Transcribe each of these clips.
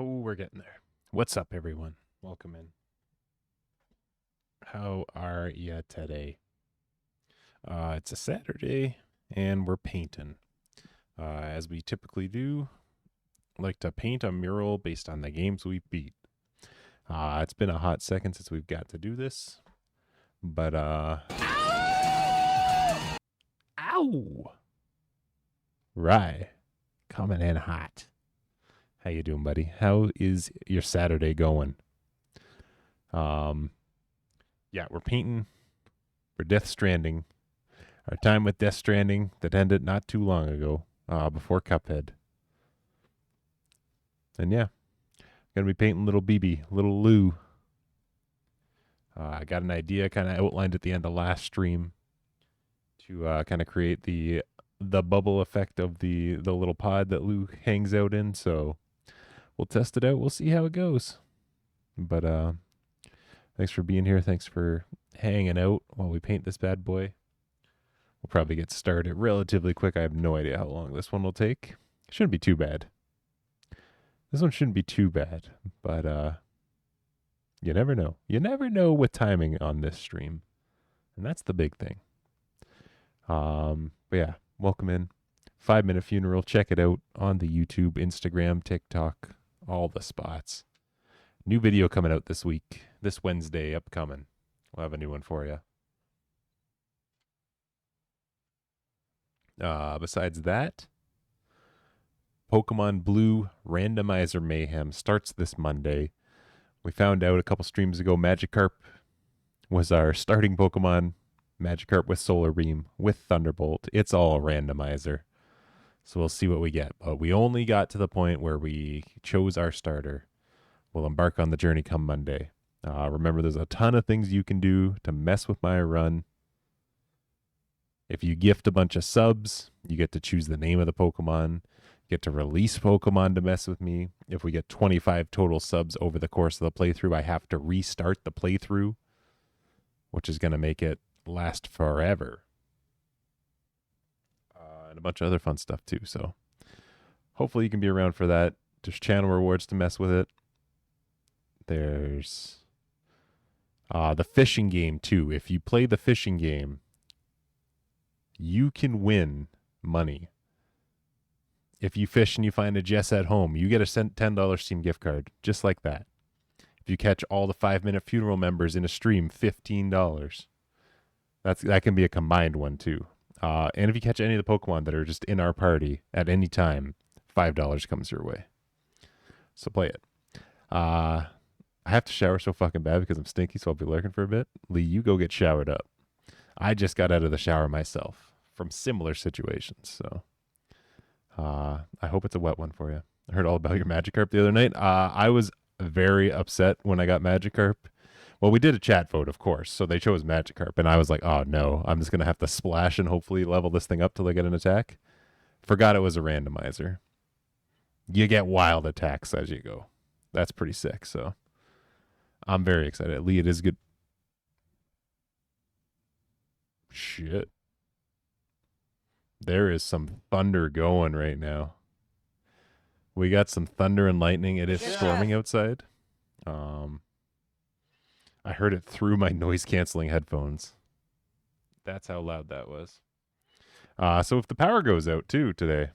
Oh, we're getting there. What's up, everyone? Welcome in. How are ya today? It's a Saturday, and we're painting. As we typically do, like to paint a mural based on the games we beat. It's been a hot second since we've got to do this, but ow! Rye, coming in hot. How you doing, buddy? How is your Saturday going? Yeah, we're painting for Death Stranding. Our time with Death Stranding that ended not too long ago, before Cuphead. And yeah, gonna be painting little BB, little Lou. I got an idea, kind of outlined at the end of last stream, to kind of create the bubble effect of the little pod that Lou hangs out in. So we'll test it out. We'll see how it goes. But thanks for being here. Thanks for hanging out while we paint this bad boy. We'll probably get started relatively quick. I have no idea how long this one will take. Shouldn't be too bad. This one shouldn't be too bad, but you never know. You never know with timing on this stream, and that's the big thing. But yeah, welcome in. 5-minute funeral. Check it out on the YouTube, Instagram, TikTok, all the spots. New video coming out this week, this Wednesday, upcoming. We'll have a new one for you. Besides that, Pokemon Blue Randomizer Mayhem starts this Monday. We found out a couple streams ago Magikarp was our starting Pokemon. Magikarp with Solar Beam, with Thunderbolt. It's all a randomizer. So we'll see what we get. But we only got to the point where we chose our starter. We'll embark on the journey come Monday. Remember, there's a ton of things you can do to mess with my run. If you gift a bunch of subs, you get to choose the name of the Pokemon. You get to release Pokemon to mess with me. If we get 25 total subs over the course of the playthrough, I have to restart the playthrough, which is going to make it last forever. And a bunch of other fun stuff too. So hopefully you can be around for that. There's channel rewards to mess with it. There's the fishing game too. If you play the fishing game, you can win money. If you fish and you find a Jess at home, you get a $10 Steam gift card, just like that. If you catch all the 5-minute funeral members in a stream, $15. That can be a combined one too. And if you catch any of the Pokemon that are just in our party at any time, $5 comes your way. So play it. I have to shower so fucking bad because I'm stinky, so I'll be lurking for a bit. Lee, you go get showered up. I just got out of the shower myself from similar situations, so I hope it's a wet one for you. I heard all about your Magikarp the other night. I was very upset when I got Magikarp. Well, we did a chat vote, of course, so they chose Magikarp, and I was like, oh no, I'm just going to have to splash and hopefully level this thing up till I get an attack. Forgot it was a randomizer. You get wild attacks as you go. That's pretty sick, so I'm very excited. Lee, it is good. Shit. There is some thunder going right now. We got some thunder and lightning. It is storming outside. I heard it through my noise-canceling headphones. That's how loud that was. So if the power goes out, too, today,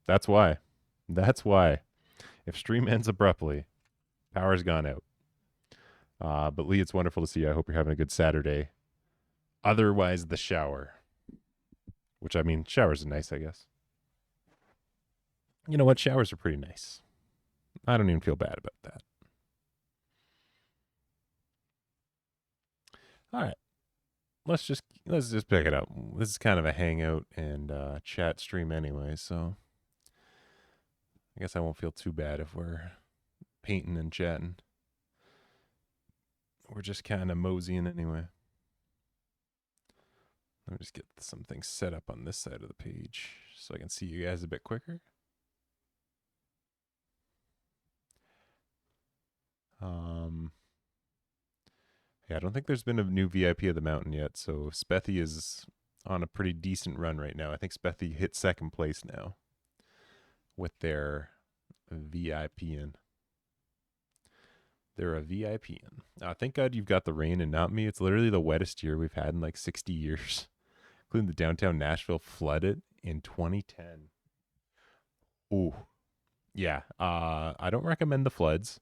that's why. That's why. If stream ends abruptly, power's gone out. But Lee, it's wonderful to see you. I hope you're having a good Saturday. Otherwise, the shower. Which, I mean, showers are nice, I guess. You know what? Showers are pretty nice. I don't even feel bad about that. All right. Let's just pick it up. This is kind of a hangout and chat stream anyway, so I guess I won't feel too bad if we're painting and chatting. We're just kind of moseying anyway. Let me just get some things set up on this side of the page so I can see you guys a bit quicker. Yeah, I don't think there's been a new VIP of the mountain yet, so Spethy is on a pretty decent run right now. I think Spethy hit second place now with their VIP in. They're a VIP in. Thank God you've got the rain and not me. It's literally the wettest year we've had in like 60 years, including the downtown Nashville flooded in 2010. Ooh, yeah. I don't recommend the floods.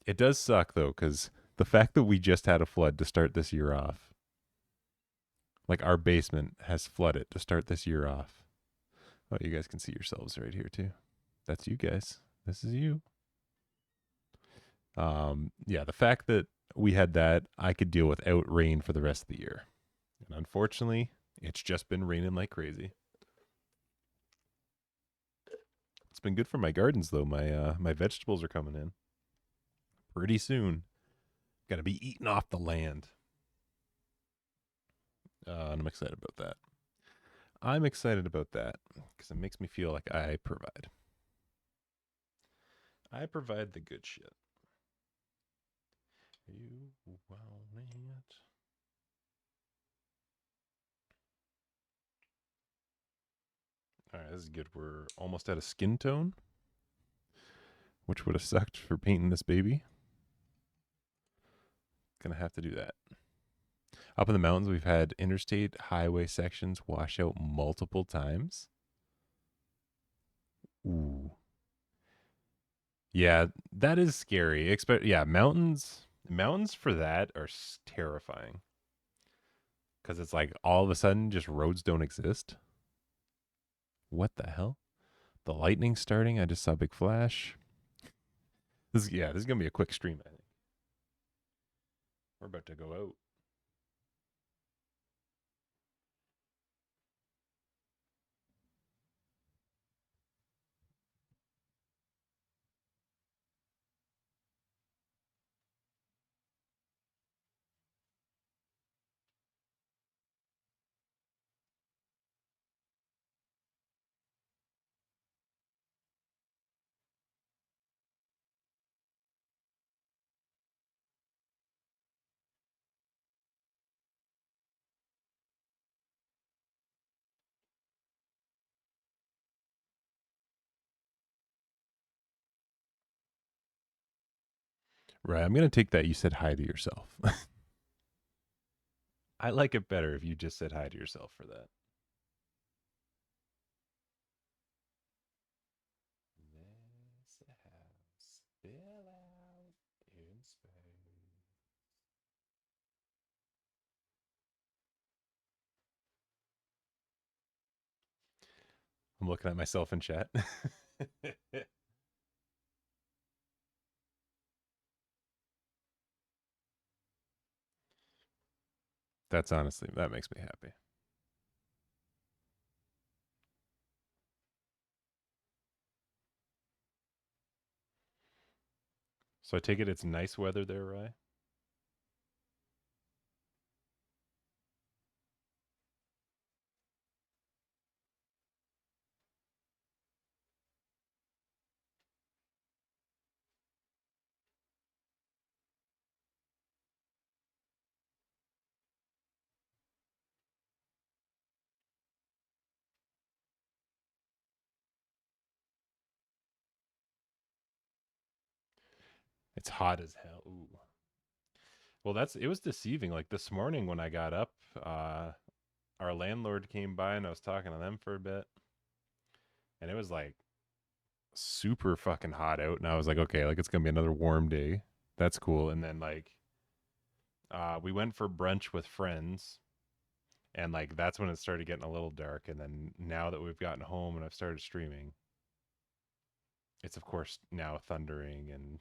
It does suck though, because the fact that we just had a flood to start this year off, like our basement has flooded to start this year off. Oh, you guys can see yourselves right here too. That's you guys. This is you. Yeah, the fact that we had that, I could deal without rain for the rest of the year. And unfortunately, it's just been raining like crazy. It's been good for my gardens though. My vegetables are coming in pretty soon. Gonna be eating off the land. And I'm excited about that. I'm excited about that because it makes me feel like I provide. I provide the good shit. You want it? All right, this is good. We're almost at a skin tone, which would have sucked for painting this baby. Gonna have to do that. Up in the mountains, we've had interstate highway sections wash out multiple times. Ooh. Yeah, that is scary. Yeah, mountains for that are terrifying because it's like all of a sudden just roads don't exist. What the hell? The lightning starting. I just saw a big flash. This is gonna be a quick stream. I think we're about to go out. Right, I'm gonna take that. You said hi to yourself. I like it better if you just said hi to yourself for that. This house fill out in space. I'm looking at myself in chat. That's honestly that makes me happy. So I take it it's nice weather there, Rye. It's hot as hell. Ooh. Well, it was deceiving. Like this morning when I got up, our landlord came by and I was talking to them for a bit, and it was like super fucking hot out, and I was like, okay, like it's gonna be another warm day. That's cool. And then like, we went for brunch with friends, and like that's when it started getting a little dark. And then now that we've gotten home and I've started streaming, it's of course now thundering and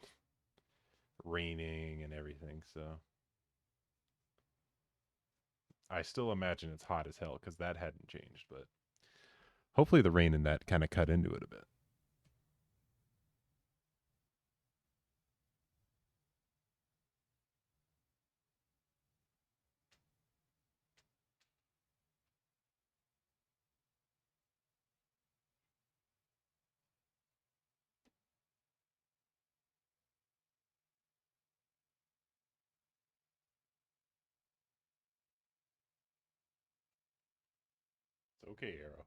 raining and everything. So I still imagine it's hot as hell because that hadn't changed, but hopefully the rain and that kind of cut into it a bit. It's okay, Arrow.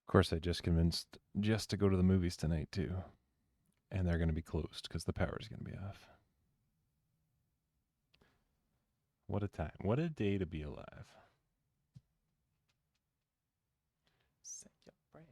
Of course, I just convinced Jess to go to the movies tonight, too. And they're going to be closed because the power's going to be off. What a time. What a day to be alive. Set your brains.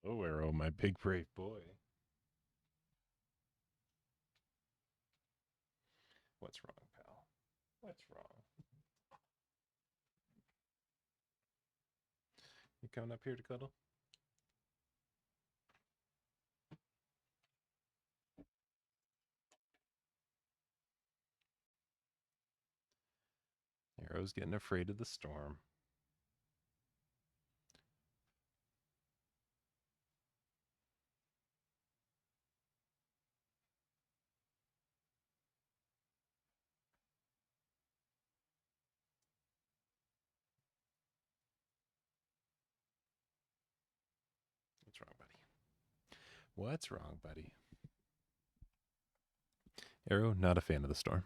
Oh, Arrow, my big brave boy. What's wrong, pal? What's wrong? You coming up here to cuddle? Arrow's getting afraid of the storm. What's wrong, buddy? What's wrong, buddy? Arrow, not a fan of the storm.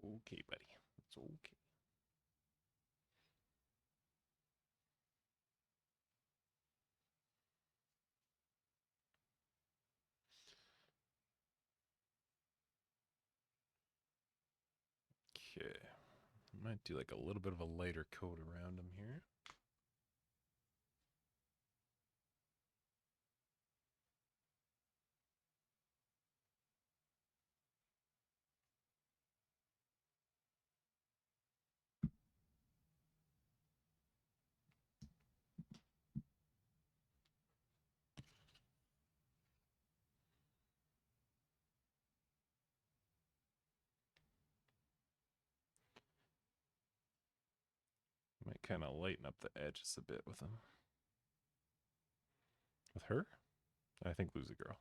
Okay, buddy. It's okay. Okay. Might do like a little bit of a lighter coat around him here. Might kind of lighten up the edges a bit with them. With her? I think lose a girl.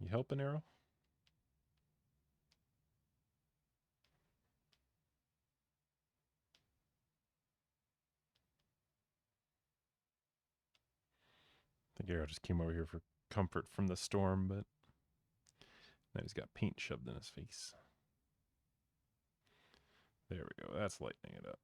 You helping, Arrow? I think Arrow just came over here for comfort from the storm, but now he's got paint shoved in his face. There we go. That's lightening it up.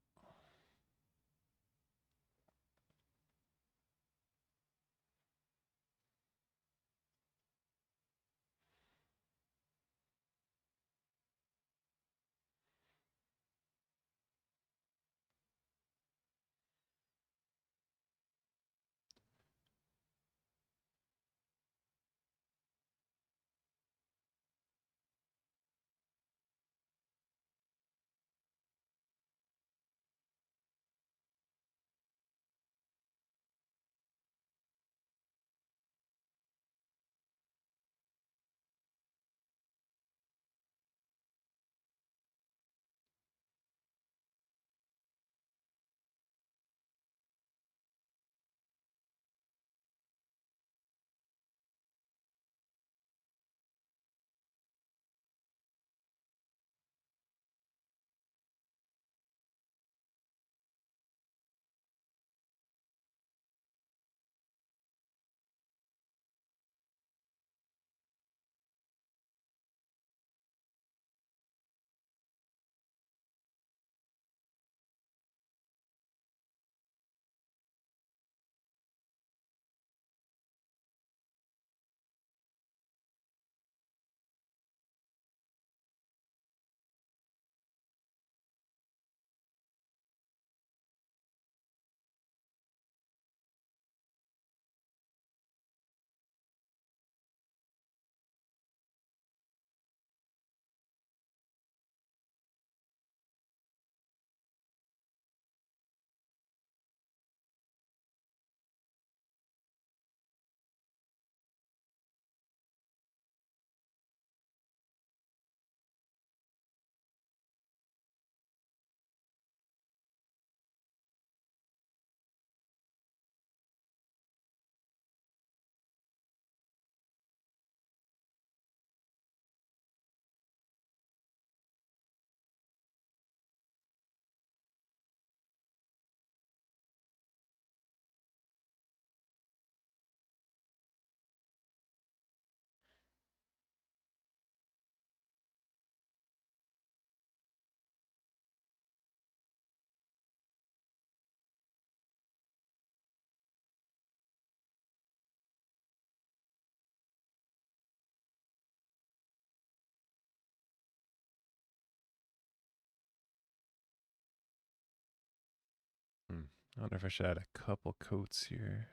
I wonder if I should add a couple coats here.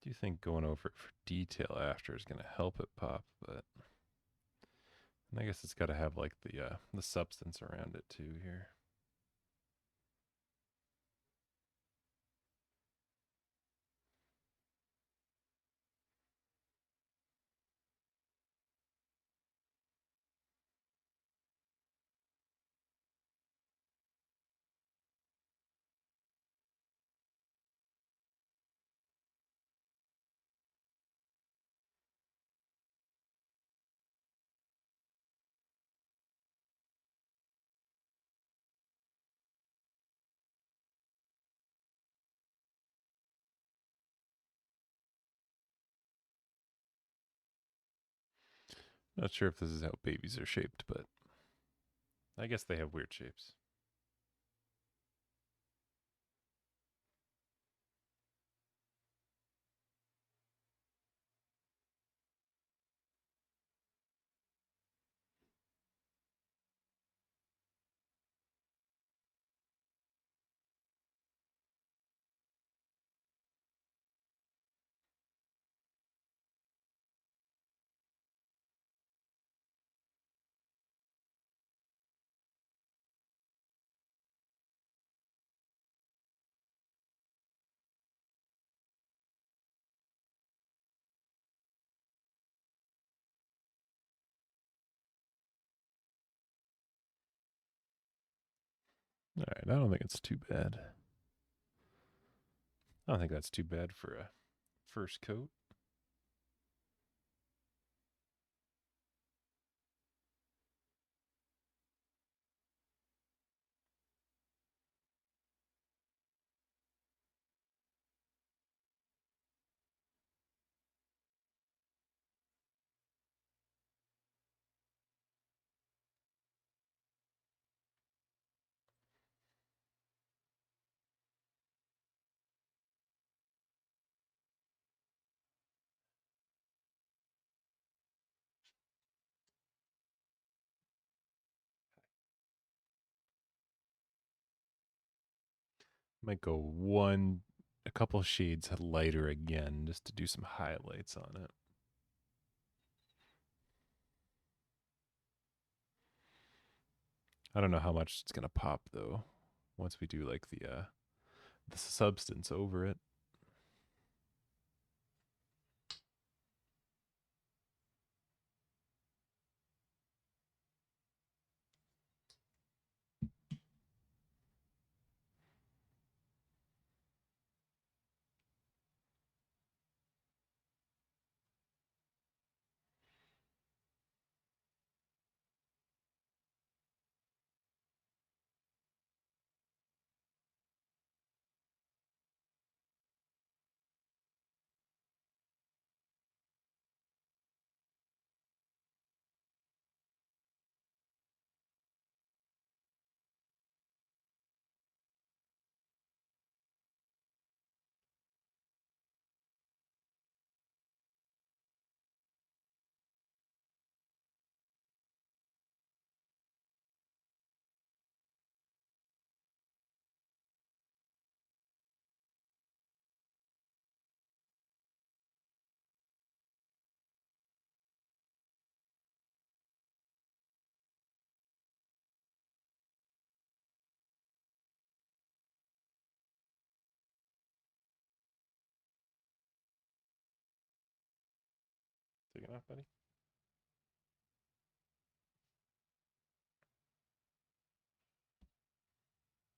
do think going over it for detail after is going to help it pop, but I guess it's got to have like the substance around it too here. Not sure if this is how babies are shaped, but I guess they have weird shapes. All right, I don't think it's too bad. I don't think that's too bad for a first coat. Might go a couple shades lighter again just to do some highlights on it. I don't know how much it's gonna pop though. Once we do like the substance over it. Taking off, buddy.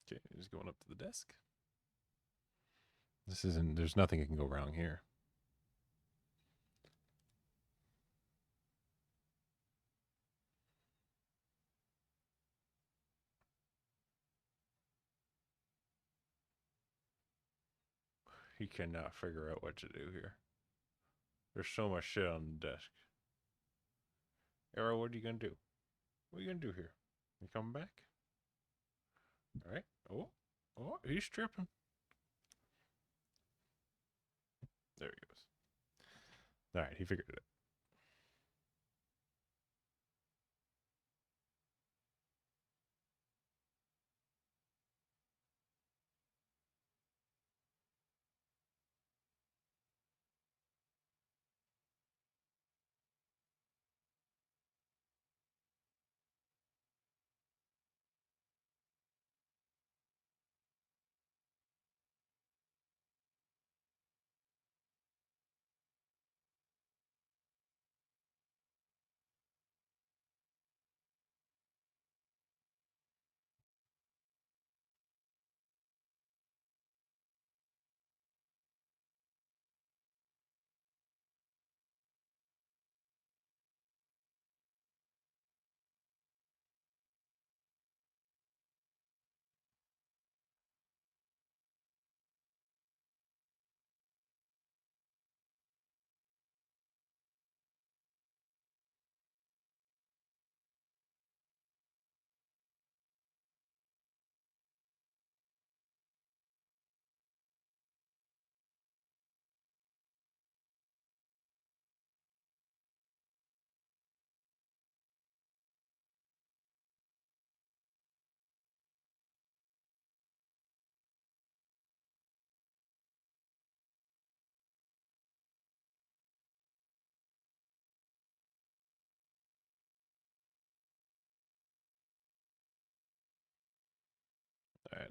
Okay, just going up to the desk. This isn't. There's nothing that can go wrong here. He cannot figure out what to do here. There's so much shit on the desk. Arrow, what are you gonna do? What are you gonna do here? You coming back? All right. Oh, he's tripping. There he goes. All right, he figured it out.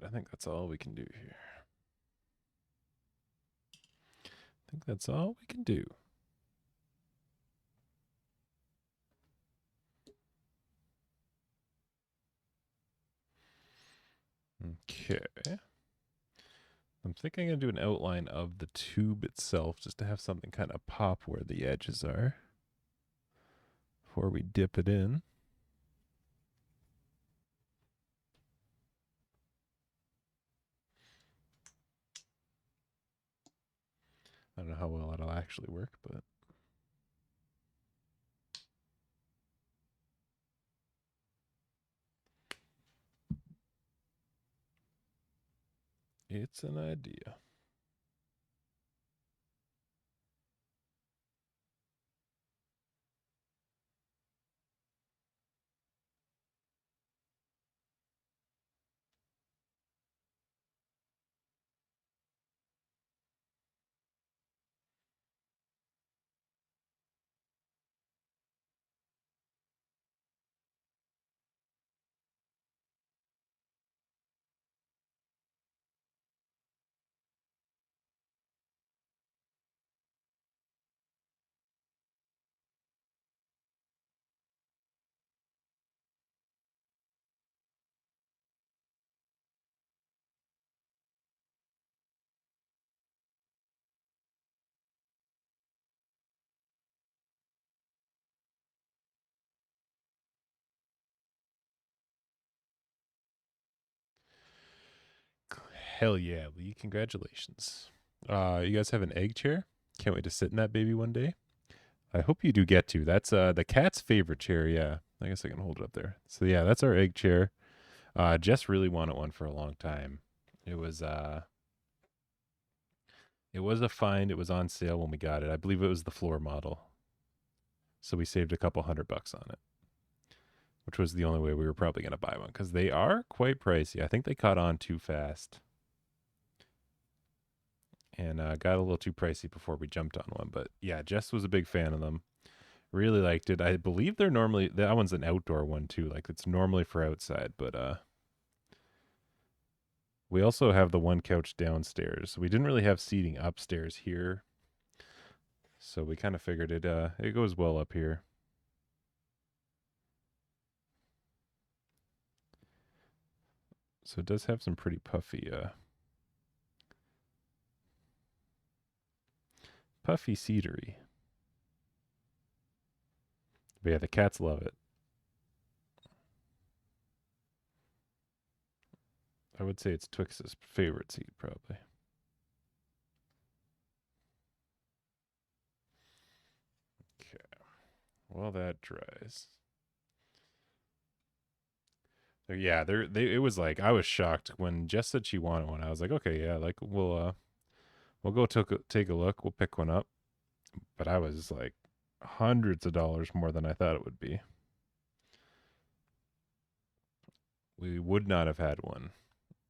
I think that's all we can do here. I think that's all we can do. Okay. I'm thinking I'm going to do an outline of the tube itself just to have something kind of pop where the edges are before we dip it in. I don't know how well it'll actually work, but it's an idea. Hell yeah, Lee. Congratulations. You guys have an egg chair? Can't wait to sit in that baby one day. I hope you do get to. That's the cat's favorite chair, yeah. I guess I can hold it up there. So yeah, that's our egg chair. Jess really wanted one for a long time. It was a find. It was on sale when we got it. I believe it was the floor model. So we saved a couple $100 on it, which was the only way we were probably going to buy one because they are quite pricey. I think they caught on too fast and got a little too pricey before we jumped on one. But yeah, Jess was a big fan of them. Really liked it. I believe they're normally, that one's an outdoor one too. Like it's normally for outside, but we also have the one couch downstairs. We didn't really have seating upstairs here, so we kind of figured it goes well up here. So it does have some pretty puffy cedary. But yeah, the cats love it. I would say it's Twix's favorite seat, probably. Okay. Well, that dries. Yeah, it was like I was shocked when Jess said she wanted one. I was like, okay, yeah, like we'll go take a look. We'll pick one up. But I was like hundreds of dollars more than I thought it would be. We would not have had one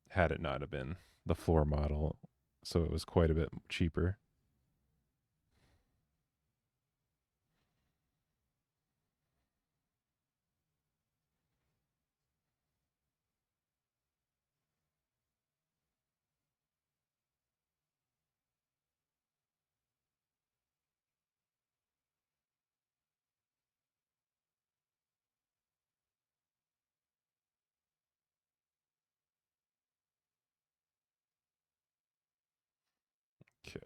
had it not have been the floor model, so it was quite a bit cheaper. Okay.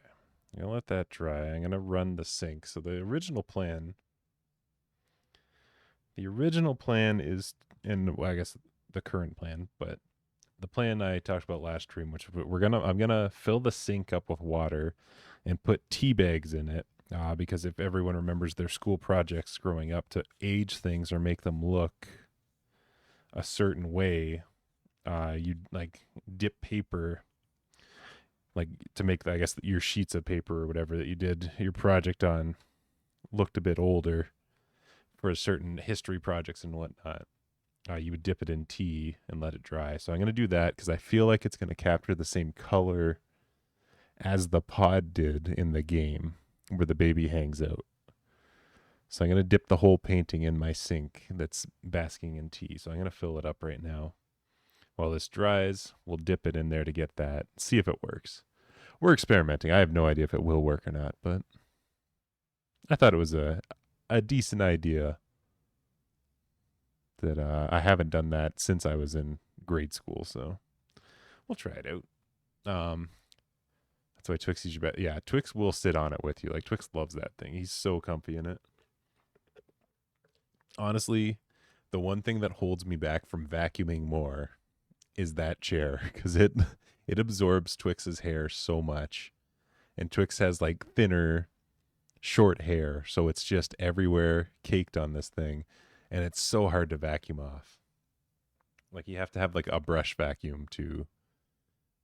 I'm gonna let that dry. I'm gonna run the sink. So the original plan is, and well, I guess the current plan, but the plan I talked about last stream, which I'm gonna fill the sink up with water and put tea bags in it. Because if everyone remembers their school projects growing up to age things or make them look a certain way, you'd like dip paper, like to make, I guess, your sheets of paper or whatever that you did your project on looked a bit older for certain history projects and whatnot. You would dip it in tea and let it dry. So I'm going to do that because I feel like it's going to capture the same color as the pod did in the game where the baby hangs out. So I'm going to dip the whole painting in my sink that's basking in tea. So I'm going to fill it up right now While this dries, we'll dip it in there to get that, see if it works. We're experimenting. I have no idea if it will work or not, but I thought it was a decent idea that I haven't done that since I was in grade school, so we'll try it out. That's why Twix is your best. Yeah, Twix will sit on it with you. Like Twix loves that thing. He's so comfy in it. Honestly, the one thing that holds me back from vacuuming more is that chair because it absorbs Twix's hair so much, and Twix has like thinner, short hair, so it's just everywhere, caked on this thing, and it's so hard to vacuum off. Like you have to have like a brush vacuum to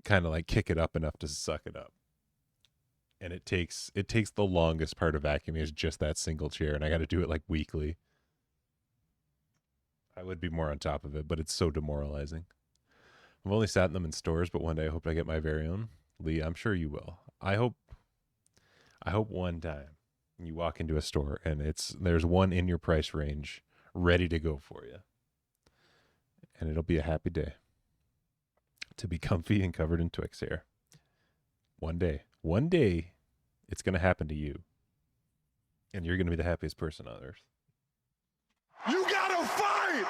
kind of like kick it up enough to suck it up. And it takes the longest part of vacuuming is just that single chair, and I got to do it like weekly. I would be more on top of it, but it's so demoralizing. I've only sat in them in stores, but one day I hope I get my very own. Lee, I'm sure you will. I hope one time you walk into a store and there's one in your price range ready to go for you. And it'll be a happy day to be comfy and covered in Twix hair. One day, it's going to happen to you. And you're going to be the happiest person on earth. You gotta fight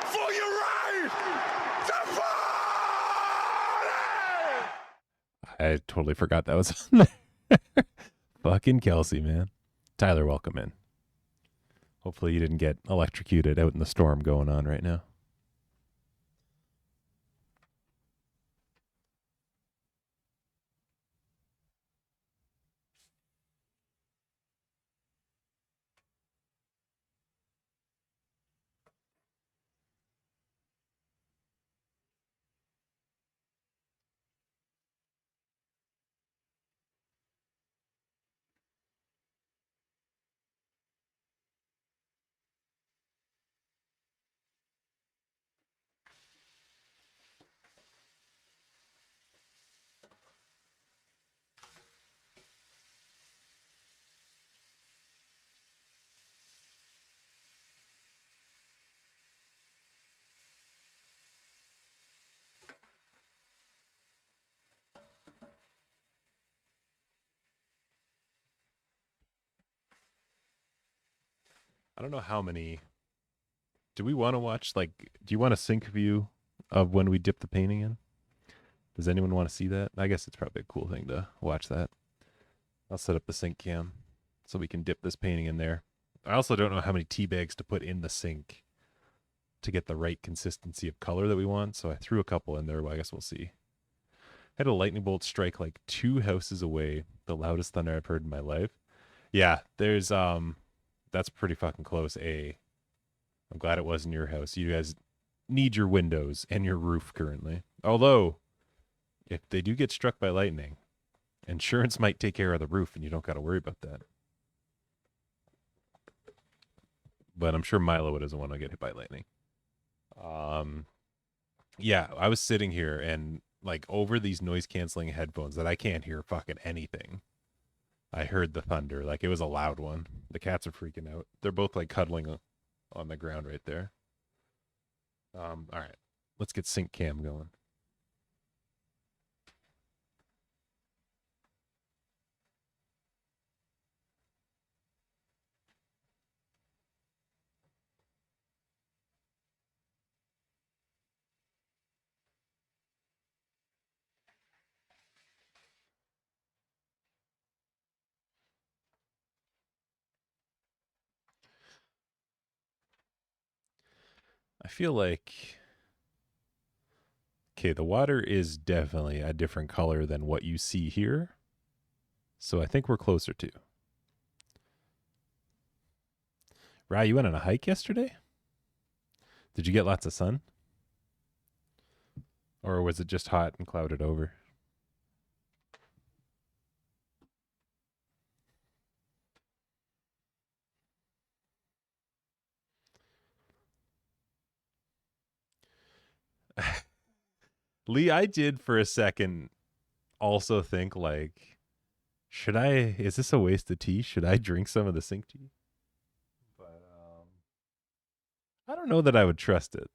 for your right to party! I totally forgot that was on there. Fucking Kelsey, man. Tyler, welcome in. Hopefully you didn't get electrocuted out in the storm going on right now. I don't know how many. Do we want to watch, like, do you want a sync view of when we dip the painting in? Does anyone want to see that? I guess it's probably a cool thing to watch that. I'll set up the sink cam so we can dip this painting in there. I also don't know how many tea bags to put in the sink to get the right consistency of color that we want, so I threw a couple in there. Well, I guess we'll see. I had a lightning bolt strike like 2 houses away, the loudest thunder I've heard in my life. Yeah, that's pretty fucking close. I'm glad it wasn't your house. You guys need your windows and your roof currently. Although, if they do get struck by lightning, insurance might take care of the roof and you don't got to worry about that. But I'm sure Milo doesn't want to get hit by lightning. Yeah, I was sitting here and like over these noise canceling headphones that I can't hear fucking anything. I heard the thunder. Like it was a loud one. The cats are freaking out. They're both like cuddling on the ground right there. All right. Let's get sync cam going. I feel like okay, the water is definitely a different color than what you see here. So I think we're closer to. Rye, you went on a hike yesterday? Did you get lots of sun? Or was it just hot and clouded over? Lee, I did for a second also think like, is this a waste of tea? Should I drink some of the sink tea? But I don't know that I would trust it.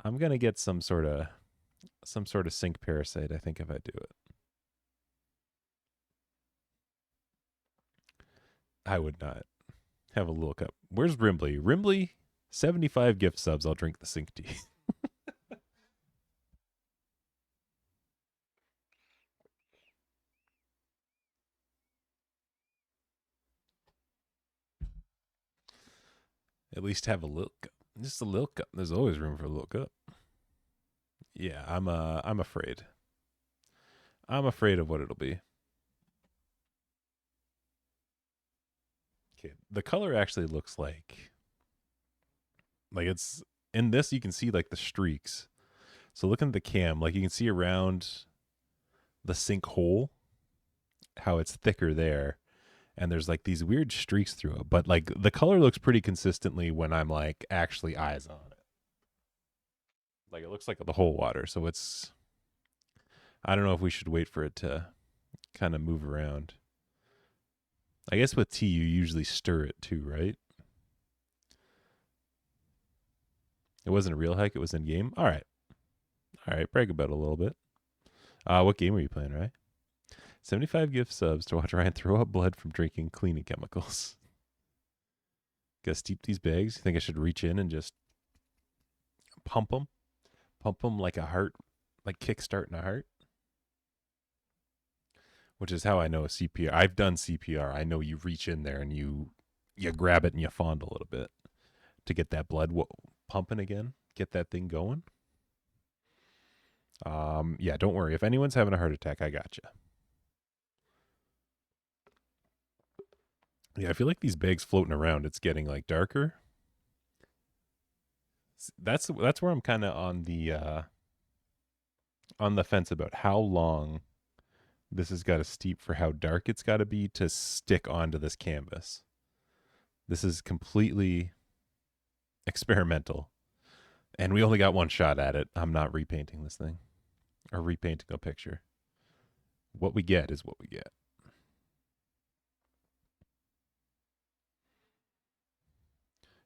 I'm gonna get some sort of sink parasite, I think, if I do it. I would not have a little cup. Where's Rimbley? Rimbley, 75 gift subs. I'll drink the sink tea. At least have a little cup. Just a little cup. There's always room for a little cup. Yeah, I'm afraid. I'm afraid of what it'll be. Okay. The color actually looks like it's in this you can see like the streaks. So looking at the cam, like you can see around the sink hole how it's thicker there and there's like these weird streaks through it, but like the color looks pretty consistently when I'm like actually eyes on it. Like it looks like the whole water, so it's I don't know if we should wait for it to kind of move around. I guess with tea you usually stir it too, right? It wasn't a real hike, it was in game. All right. All right, brag about it a little bit. What game were you playing, right? 75 gift subs to watch Ryan throw up blood from drinking cleaning chemicals. Gotta steep these bags. You think I should reach in and just pump them? Pump them like a heart, like kickstarting a heart? Which is how I know a CPR. I've done CPR. I know you reach in there and you grab it and you fondle a little bit to get that blood pumping again, get that thing going. Yeah, don't worry. If anyone's having a heart attack, I got you. Yeah, I feel like these bags floating around, it's getting like darker. That's where I'm kind of on the fence about how long this has got to steep for how dark it's got to be to stick onto this canvas. This is completely experimental, and we only got one shot at it. I'm not repainting this thing or repainting a picture. What we get is what we get.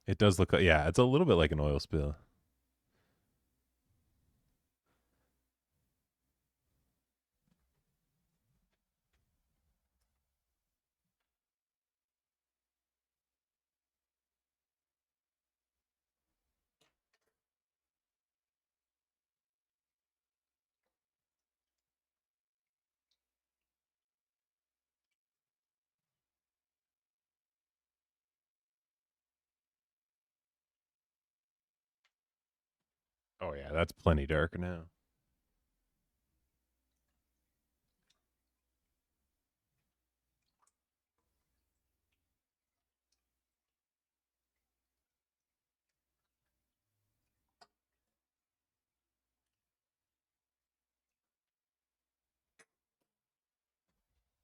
It does look like, yeah, it's a little bit like an oil spill. Oh yeah, that's plenty dark now.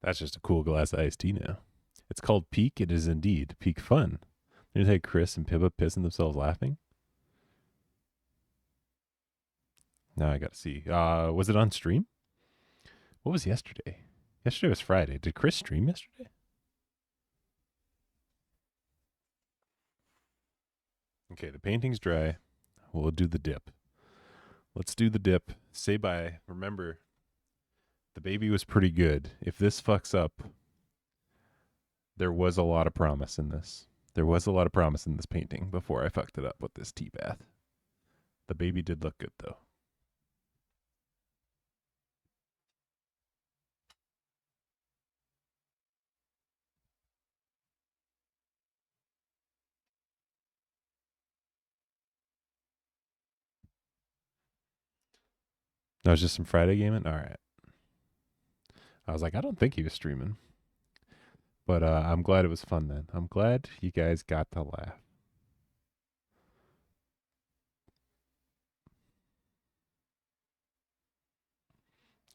That's just a cool glass of iced tea now. It's called Peak. It is indeed peak fun. You take Chris and Pippa pissing themselves laughing. Now I gotta see. Was it on stream? What was yesterday? Yesterday was Friday. Did Chris stream yesterday? Okay, the painting's dry. We'll do the dip. Let's do the dip. Say bye. Remember, the baby was pretty good. If this fucks up, there was a lot of promise in this. There was a lot of promise in this painting before I fucked it up with this tea bath. The baby did look good though. That was just some Friday gaming. All right. I was like, I don't think he was streaming, but I'm glad it was fun. Then I'm glad you guys got to laugh.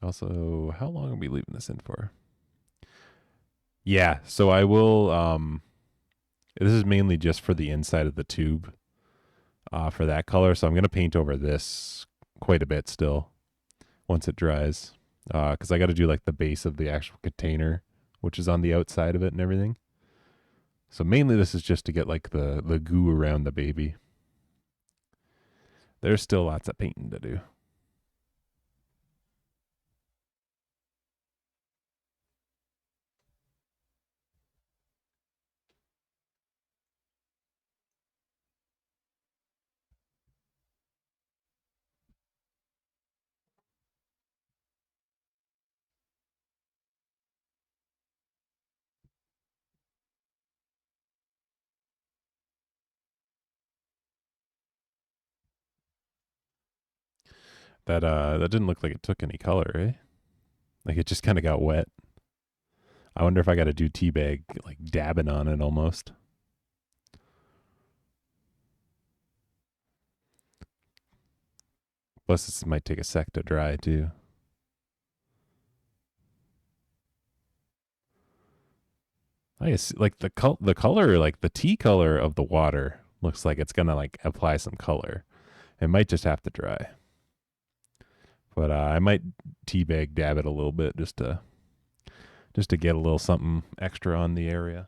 Also, how long are we leaving this in for? Yeah, so I will. This is mainly just for the inside of the tube, for that color. So I'm gonna paint over this quite a bit still once it dries, because I got to do like the base of the actual container, which is on the outside of it and everything. So mainly this is just to get like the goo around the baby. There's still lots of painting to do. That didn't look like it took any color, eh? Like it just kind of got wet. I wonder if I got to do teabag like dabbing on it almost. Plus, this might take a sec to dry too. I guess like the color, like the tea color of the water, looks like it's gonna like apply some color. It might just have to dry, but I might teabag dab it a little bit just to get a little something extra on the area.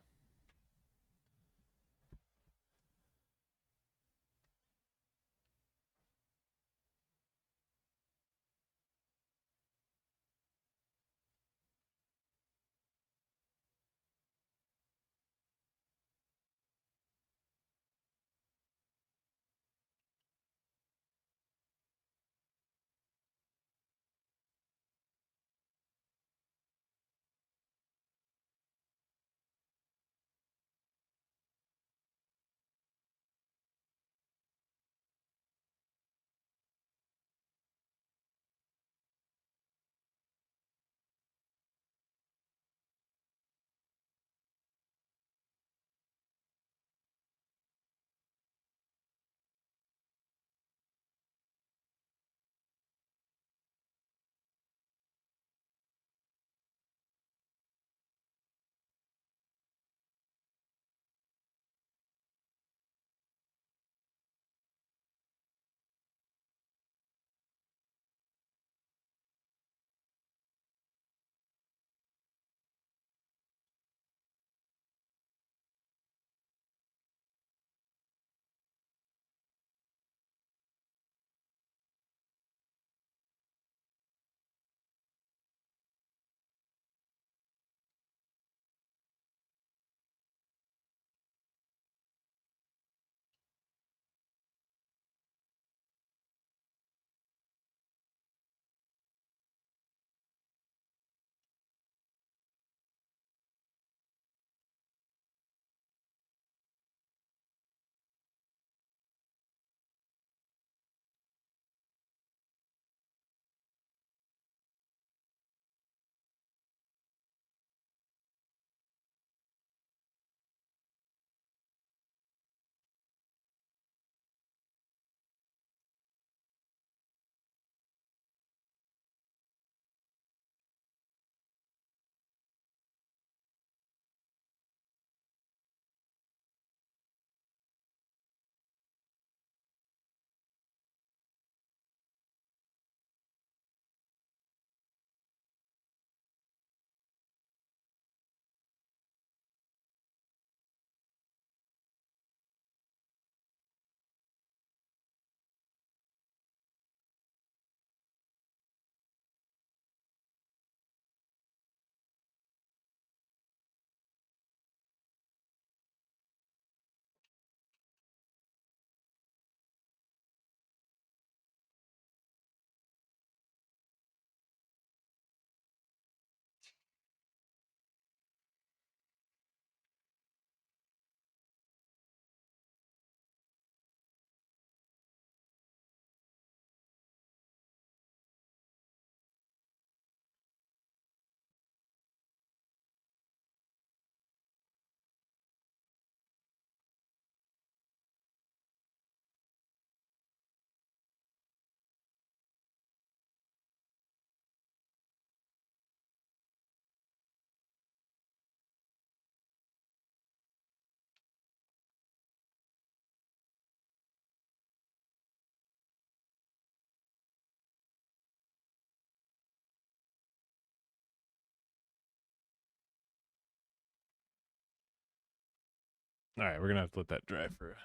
All right, we're gonna have to let that dry for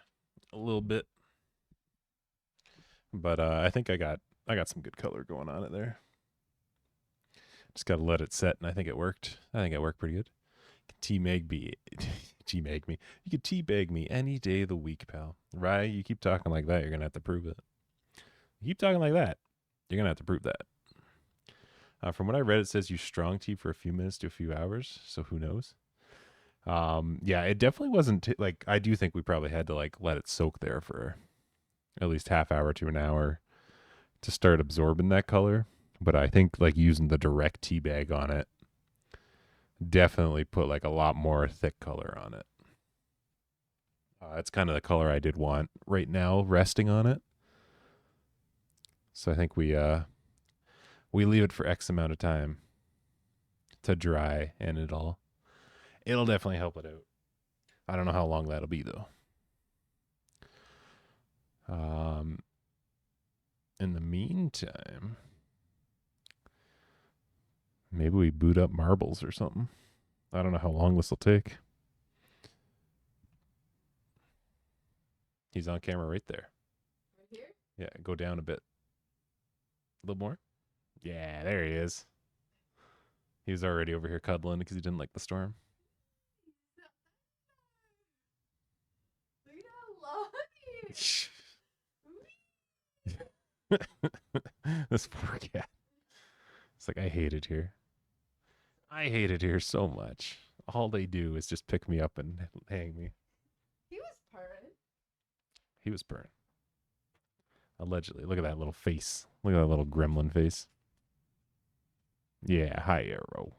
a little bit. But I think I got some good color going on it there. Just got to let it set, and I think it worked. I think it worked pretty good. Teabag me, teabag me. You could teabag me any day of the week, pal. Rye, you keep talking like that, you're gonna have to prove it. You keep talking like that, you're gonna have to prove that. From what I read, it says you strong tea for a few minutes to a few hours. So who knows? Yeah, it definitely wasn't like I do think we probably had to like let it soak there for at least half hour to an hour to start absorbing that color. But I think like using the direct tea bag on it definitely put like a lot more thick color on it. It's kind of the color I did want right now, resting on it. So I think we leave it for X amount of time to dry, and it'll definitely help it out. I don't know how long that'll be though. Um, in the meantime, maybe we boot up marbles or something. I don't know how long this will take. He's on camera right there. Right here? Yeah, go down a bit. A little more. Yeah, there he is. He was already over here cuddling because he didn't like the storm. Look at how long This poor cat. It's like, I hate it here. I hate it here so much. All they do is just pick me up and hang me. he was purring. He was purring. Allegedly. Look at that little face. Look at that little gremlin face. Yeah, hi, Arrow.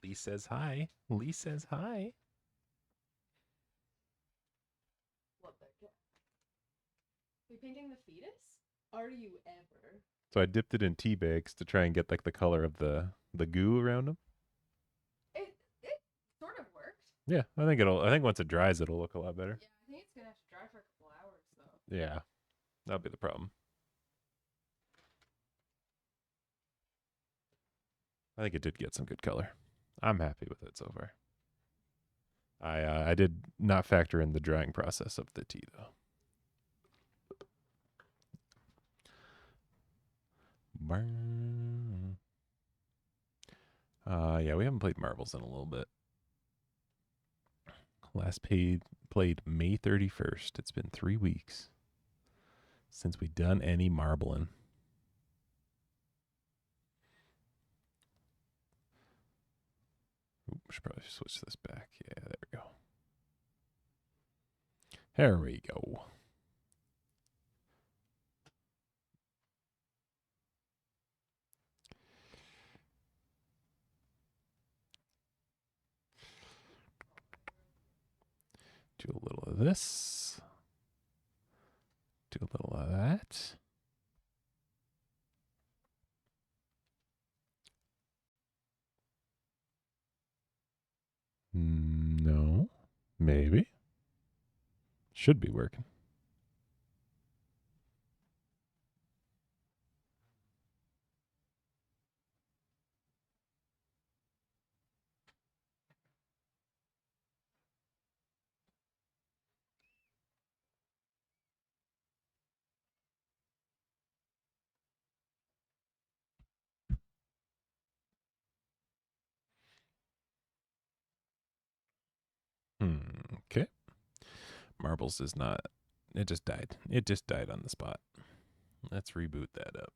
Lee says hi. Lee says hi. What the cat? You're painting the fetus? Are you ever? So I dipped it in tea bags to try and get like the color of the goo around him. It sort of worked. Yeah, I think once it dries it'll look a lot better. Yeah, I think it's gonna have to dry for a couple hours though. Yeah. That'll be the problem. I think it did get some good color. I'm happy with it so far. I did not factor in the drying process of the tea though. Yeah, we haven't played marbles in a little bit. Last played May 31st. It's been 3 weeks since we done any marbling. Ooh, should probably switch this back. Yeah, there we go. There we go. Do a little of this. Do a little of that. No. Maybe. Should be working. Okay. Marbles is not. It just died. It just died on the spot. Let's reboot that up.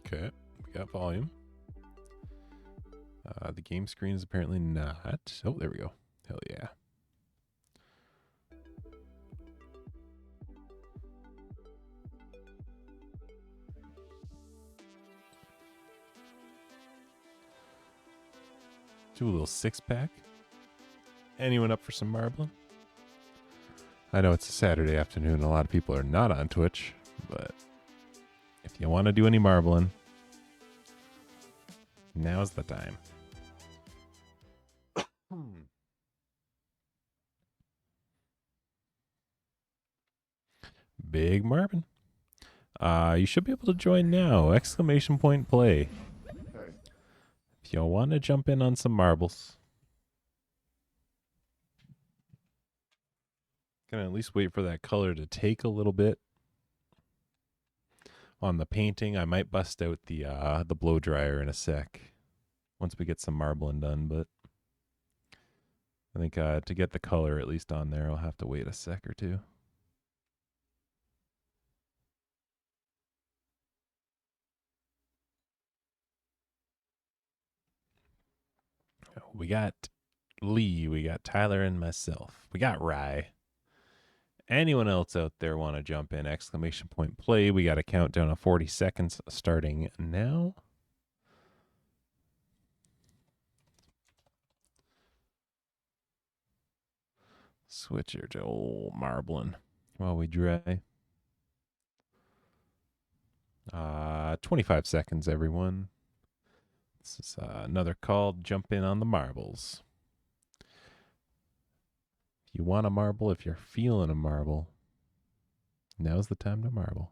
Okay. We got volume. The game screen is apparently not. Oh, there we go. Hell yeah. Do a little 6-pack. Anyone up for some marbling? I know it's a Saturday afternoon. A lot of people are not on Twitch, but if you want to do any marbling, now's the time. Big Marvin. You should be able to join now. Exclamation point play. Okay. If you want to jump in on some marbles. Gonna at least wait for that color to take a little bit. On the painting, I might bust out the blow dryer in a sec. Once we get some marbling done, but I think to get the color at least on there, I'll have to wait a sec or two. We got Lee, we got Tyler and myself. We got Rye. Anyone else out there want to jump in? Exclamation point play. We got a countdown of 40 seconds starting now. Switch her to old marbling while we dry. 25 seconds, everyone. This is another call. Jump in on the marbles. If you want a marble, if you're feeling a marble, now's the time to marble.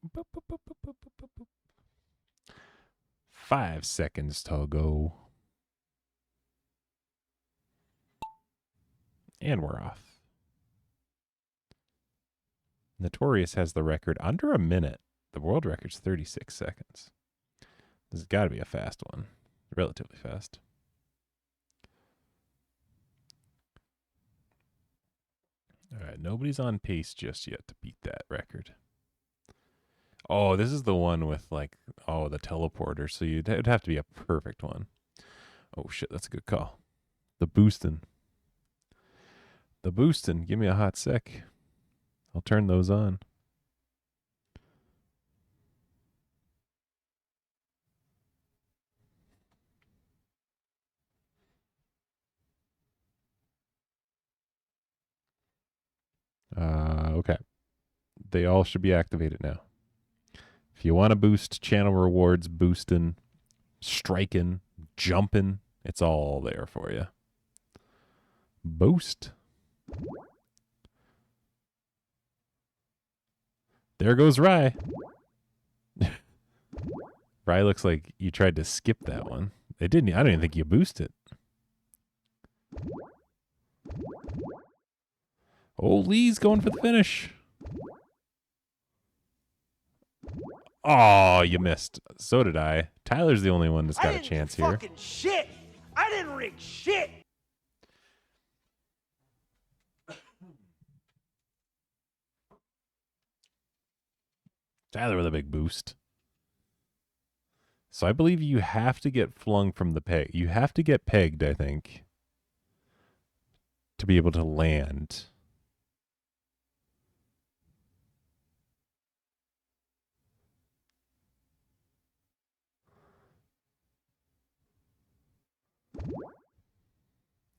Boop, boop, boop, boop, boop, boop, boop. 5 seconds to go. And we're off. Notorious has the record under a minute. The world record's 36 seconds. This has got to be a fast one. Relatively fast. All right, nobody's on pace just yet to beat that record. Oh, this is the one with like, the teleporter. So it'd have to be a perfect one. Oh shit, that's a good call. The boostin'. Give me a hot sec. I'll turn those on. Okay. They all should be activated now. If you want to boost channel rewards, boosting, striking, jumping, it's all there for you. Boost. There goes Rye. Rye looks like you tried to skip that one. It didn't. I don't even think you boosted. Oh, Lee's going for the finish. Oh, you missed. So did I. Tyler's the only one that's got a chance here. Fucking shit. I didn't rig shit. Tyler with a big boost. So I believe you have to get flung from the peg. You have to get pegged, I think, to be able to land.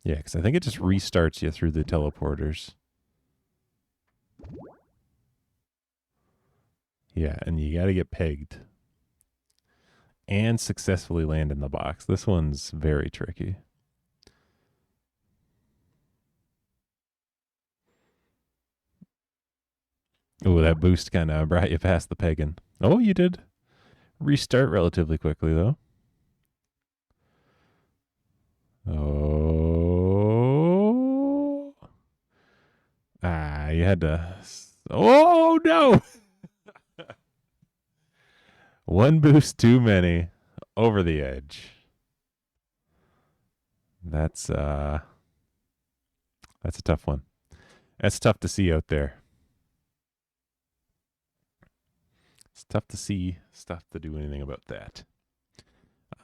Yeah, because I think it just restarts you through the teleporters. Yeah, and you got to get pegged. And successfully land in the box. This one's very tricky. Oh, that boost kind of brought you past the pegging. Oh, you did restart relatively quickly, though. Oh. You had to... Oh, no! One boost too many. Over the edge. That's a tough one. That's tough to see out there. It's tough to see, it's tough to do anything about that.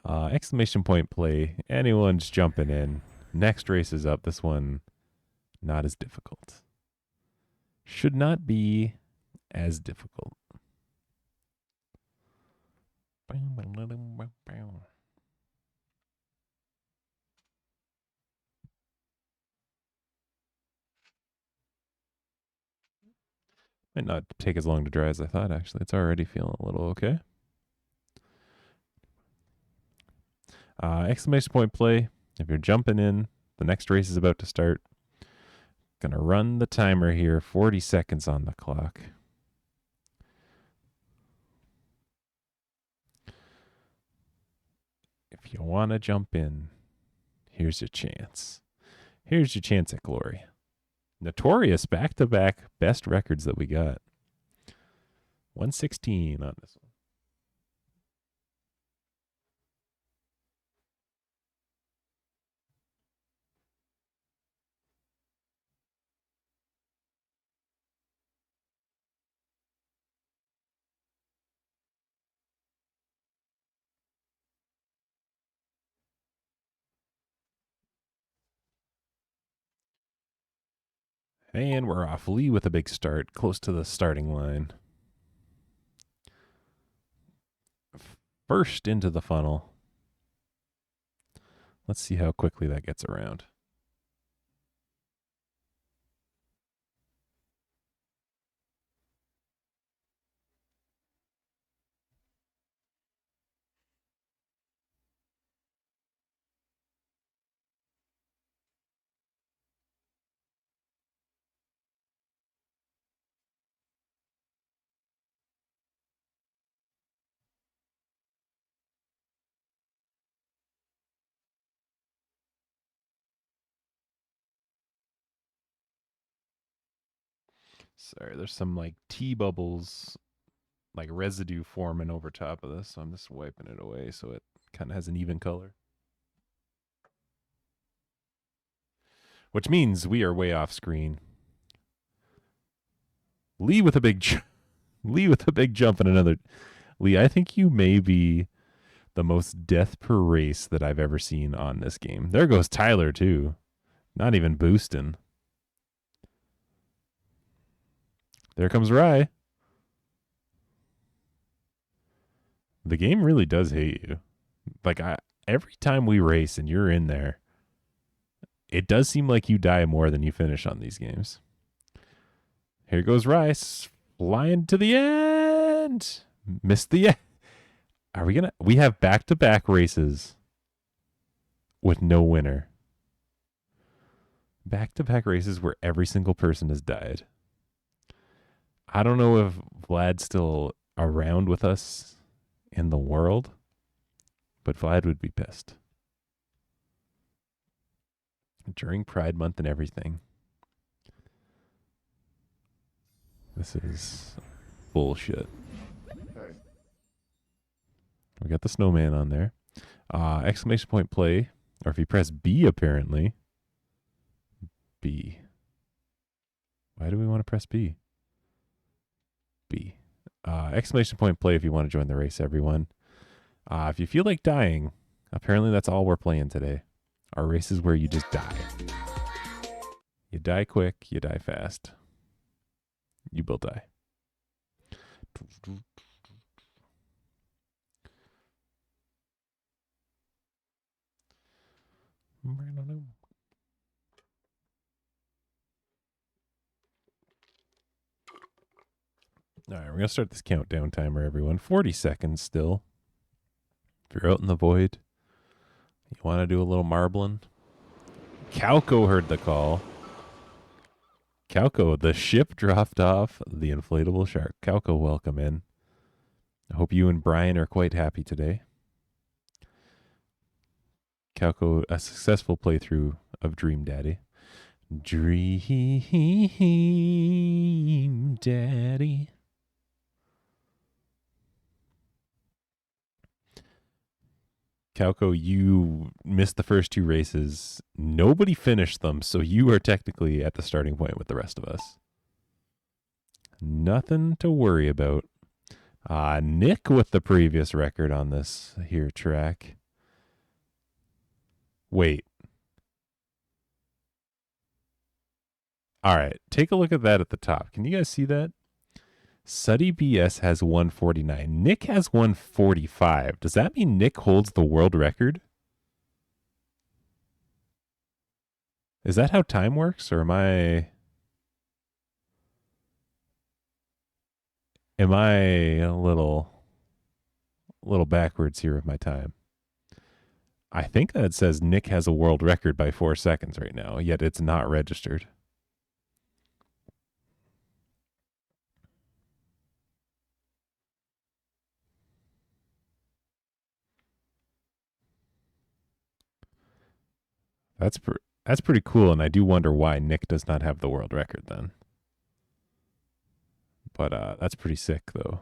Exclamation point play. Anyone's jumping in. Next race is up. This one, not as difficult. Should not be as difficult. Might not take as long to dry as I thought, actually. It's already feeling a little okay. Exclamation point play. If you're jumping in, the next race is about to start. Gonna run the timer here. 40 seconds on the clock. If you want to jump in, here's your chance. Here's your chance at glory. Notorious back-to-back best records that we got. 116 on this one. And we're off. Lee with a big start, close to the starting line. First into the funnel. Let's see how quickly that gets around. Sorry, there's some like tea bubbles, like residue forming over top of this, so I'm just wiping it away so it kind of has an even color. Which means we are way off screen. Lee with a big jump and another. Lee, I think you may be the most death per race that I've ever seen on this game. There goes Tyler too. Not even boosting. There comes Rye. The game really does hate you. Like every time we race and you're in there, it does seem like you die more than you finish on these games. Here goes Rice flying to the end. Missed the end. We have back-to-back races with no winner. Back-to-back races where every single person has died. I don't know if Vlad's still around with us in the world, but Vlad would be pissed. During Pride Month and everything. This is bullshit. Hey. We got the snowman on there. Exclamation point play. Or if you press B, apparently. B. Why do we want to press B? B. Exclamation point play if you want to join the race, everyone. If you feel like dying, apparently that's all we're playing today. Our race is where you just die. You die quick, you die fast. You will die. All right, we're going to start this countdown timer, everyone. 40 seconds still. If you're out in the void, you want to do a little marbling. Calco heard the call. Calco, the ship dropped off the inflatable shark. Calco, welcome in. I hope you and Brian are quite happy today. Calco, a successful playthrough of Dream Daddy. Dream Daddy. Calco, you missed the first two races. Nobody finished them, so you are technically at the starting point with the rest of us. Nothing to worry about. Nick with the previous record on this here track. Wait. All right, take a look at that at the top. Can you guys see that? Suddy BS has 149. Nick has 145. Does that mean Nick holds the world record? Is that how time works, or am I a little backwards here with my time? I think that says Nick has a world record by 4 seconds right now, yet it's not registered. That's pretty cool, and I do wonder why Nick does not have the world record then. But that's pretty sick, though.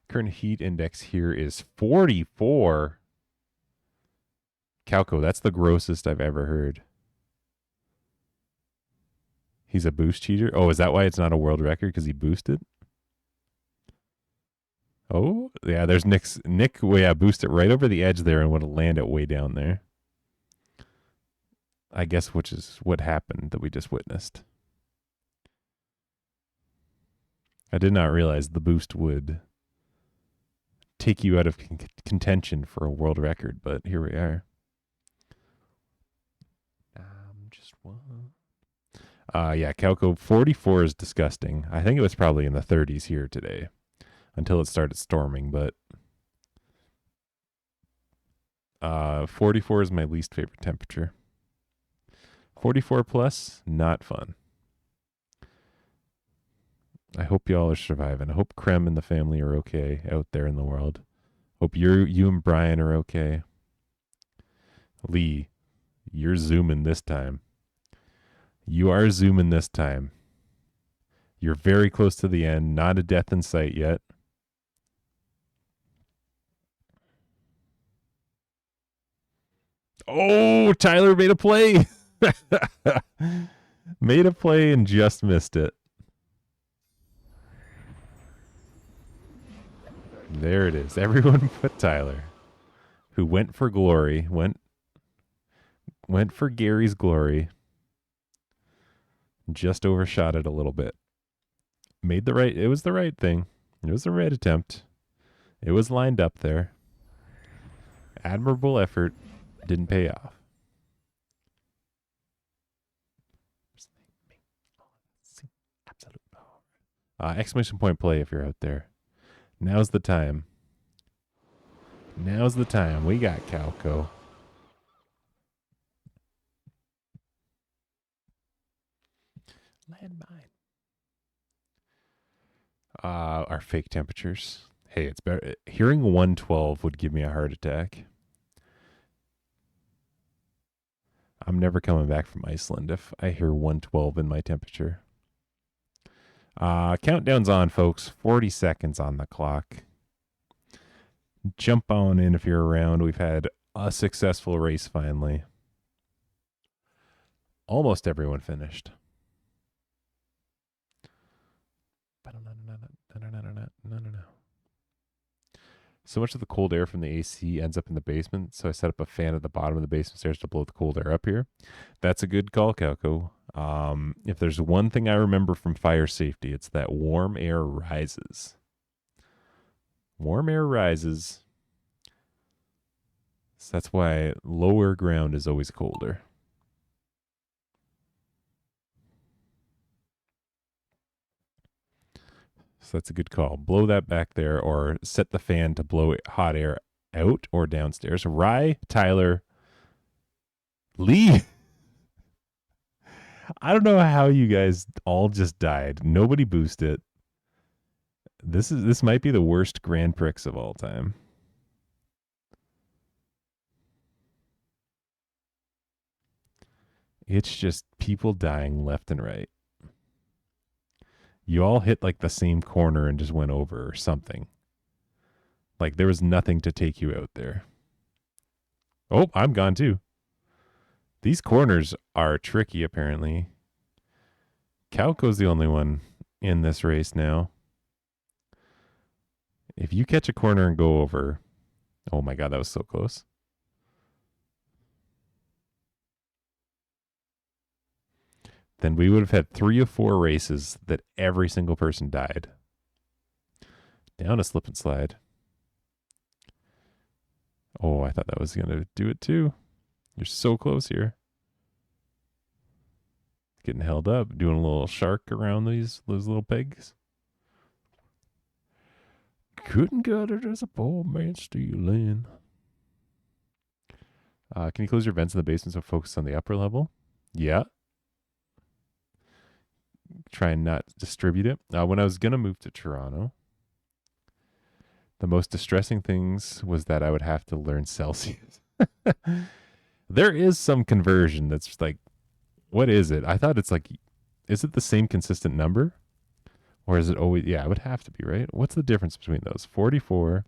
Current heat index here is 44. Calco, that's the grossest I've ever heard. He's a boost cheater? Oh, is that why it's not a world record? Because he boosted? Oh, yeah, there's Nick's. Nick, well, yeah, boosted right over the edge there and would have landed way down there. I guess which is what happened that we just witnessed. I did not realize the boost would take you out of contention for a world record, but here we are. Just one. Yeah, Calco 44 is disgusting. I think it was probably in the 30s here today until it started storming, but 44 is my least favorite temperature. 44 plus, not fun. I hope y'all are surviving. I hope Krem and the family are okay out there in the world. Hope you and Brian are okay. Lee, you're zooming this time. You are zooming this time. You're very close to the end. Not a death in sight yet. Oh, Tyler made a play. Made a play and just missed it. There it is. Everyone but Tyler, who went for glory, went for Gary's glory. Just overshot it a little bit. It was the right thing. It was the right attempt. It was lined up there. Admirable effort. Didn't pay off. Exclamation point play if you're out there. Now's the time. Now's the time. We got Calco. Landmine. Our fake temperatures. Hey, it's better. Hearing 112 would give me a heart attack. I'm never coming back from Iceland if I hear 112 in my temperature. Countdown's on, folks. 40 seconds on the clock. Jump on in if you're around. We've had a successful race finally. Almost everyone finished. No. So much of the cold air from the AC ends up in the basement, so I set up a fan at the bottom of the basement stairs to blow the cold air up here. That's a good call, Calco. If there's one thing I remember from fire safety, it's that warm air rises. Warm air rises. So that's why lower ground is always colder. So that's a good call. Blow that back there or set the fan to blow hot air out or downstairs. Rye, Tyler, Lee. I don't know how you guys all just died. Nobody boosted. This might be the worst Grand Prix of all time. It's just people dying left and right. You all hit like the same corner and just went over or something. Like there was nothing to take you out there. Oh, I'm gone too. These corners are tricky apparently. Calco's the only one in this race now. If you catch a corner and go over, oh my God, that was so close. Then we would have had 3 or 4 races that every single person died. Down a slip and slide. Oh, I thought that was going to do it too. You're so close here. Getting held up, doing a little shark around those little pegs. Couldn't get it as a poor man stealing. Can you close your vents in the basement so focus on the upper level? Yeah. Try and not distribute it. When I was going to move to Toronto, The most distressing things was that I would have to learn Celsius. There is some conversion that's like, what is it? I thought it's like, is it the same consistent number? Or is it always, yeah, it would have to be, right? What's the difference between those? 44.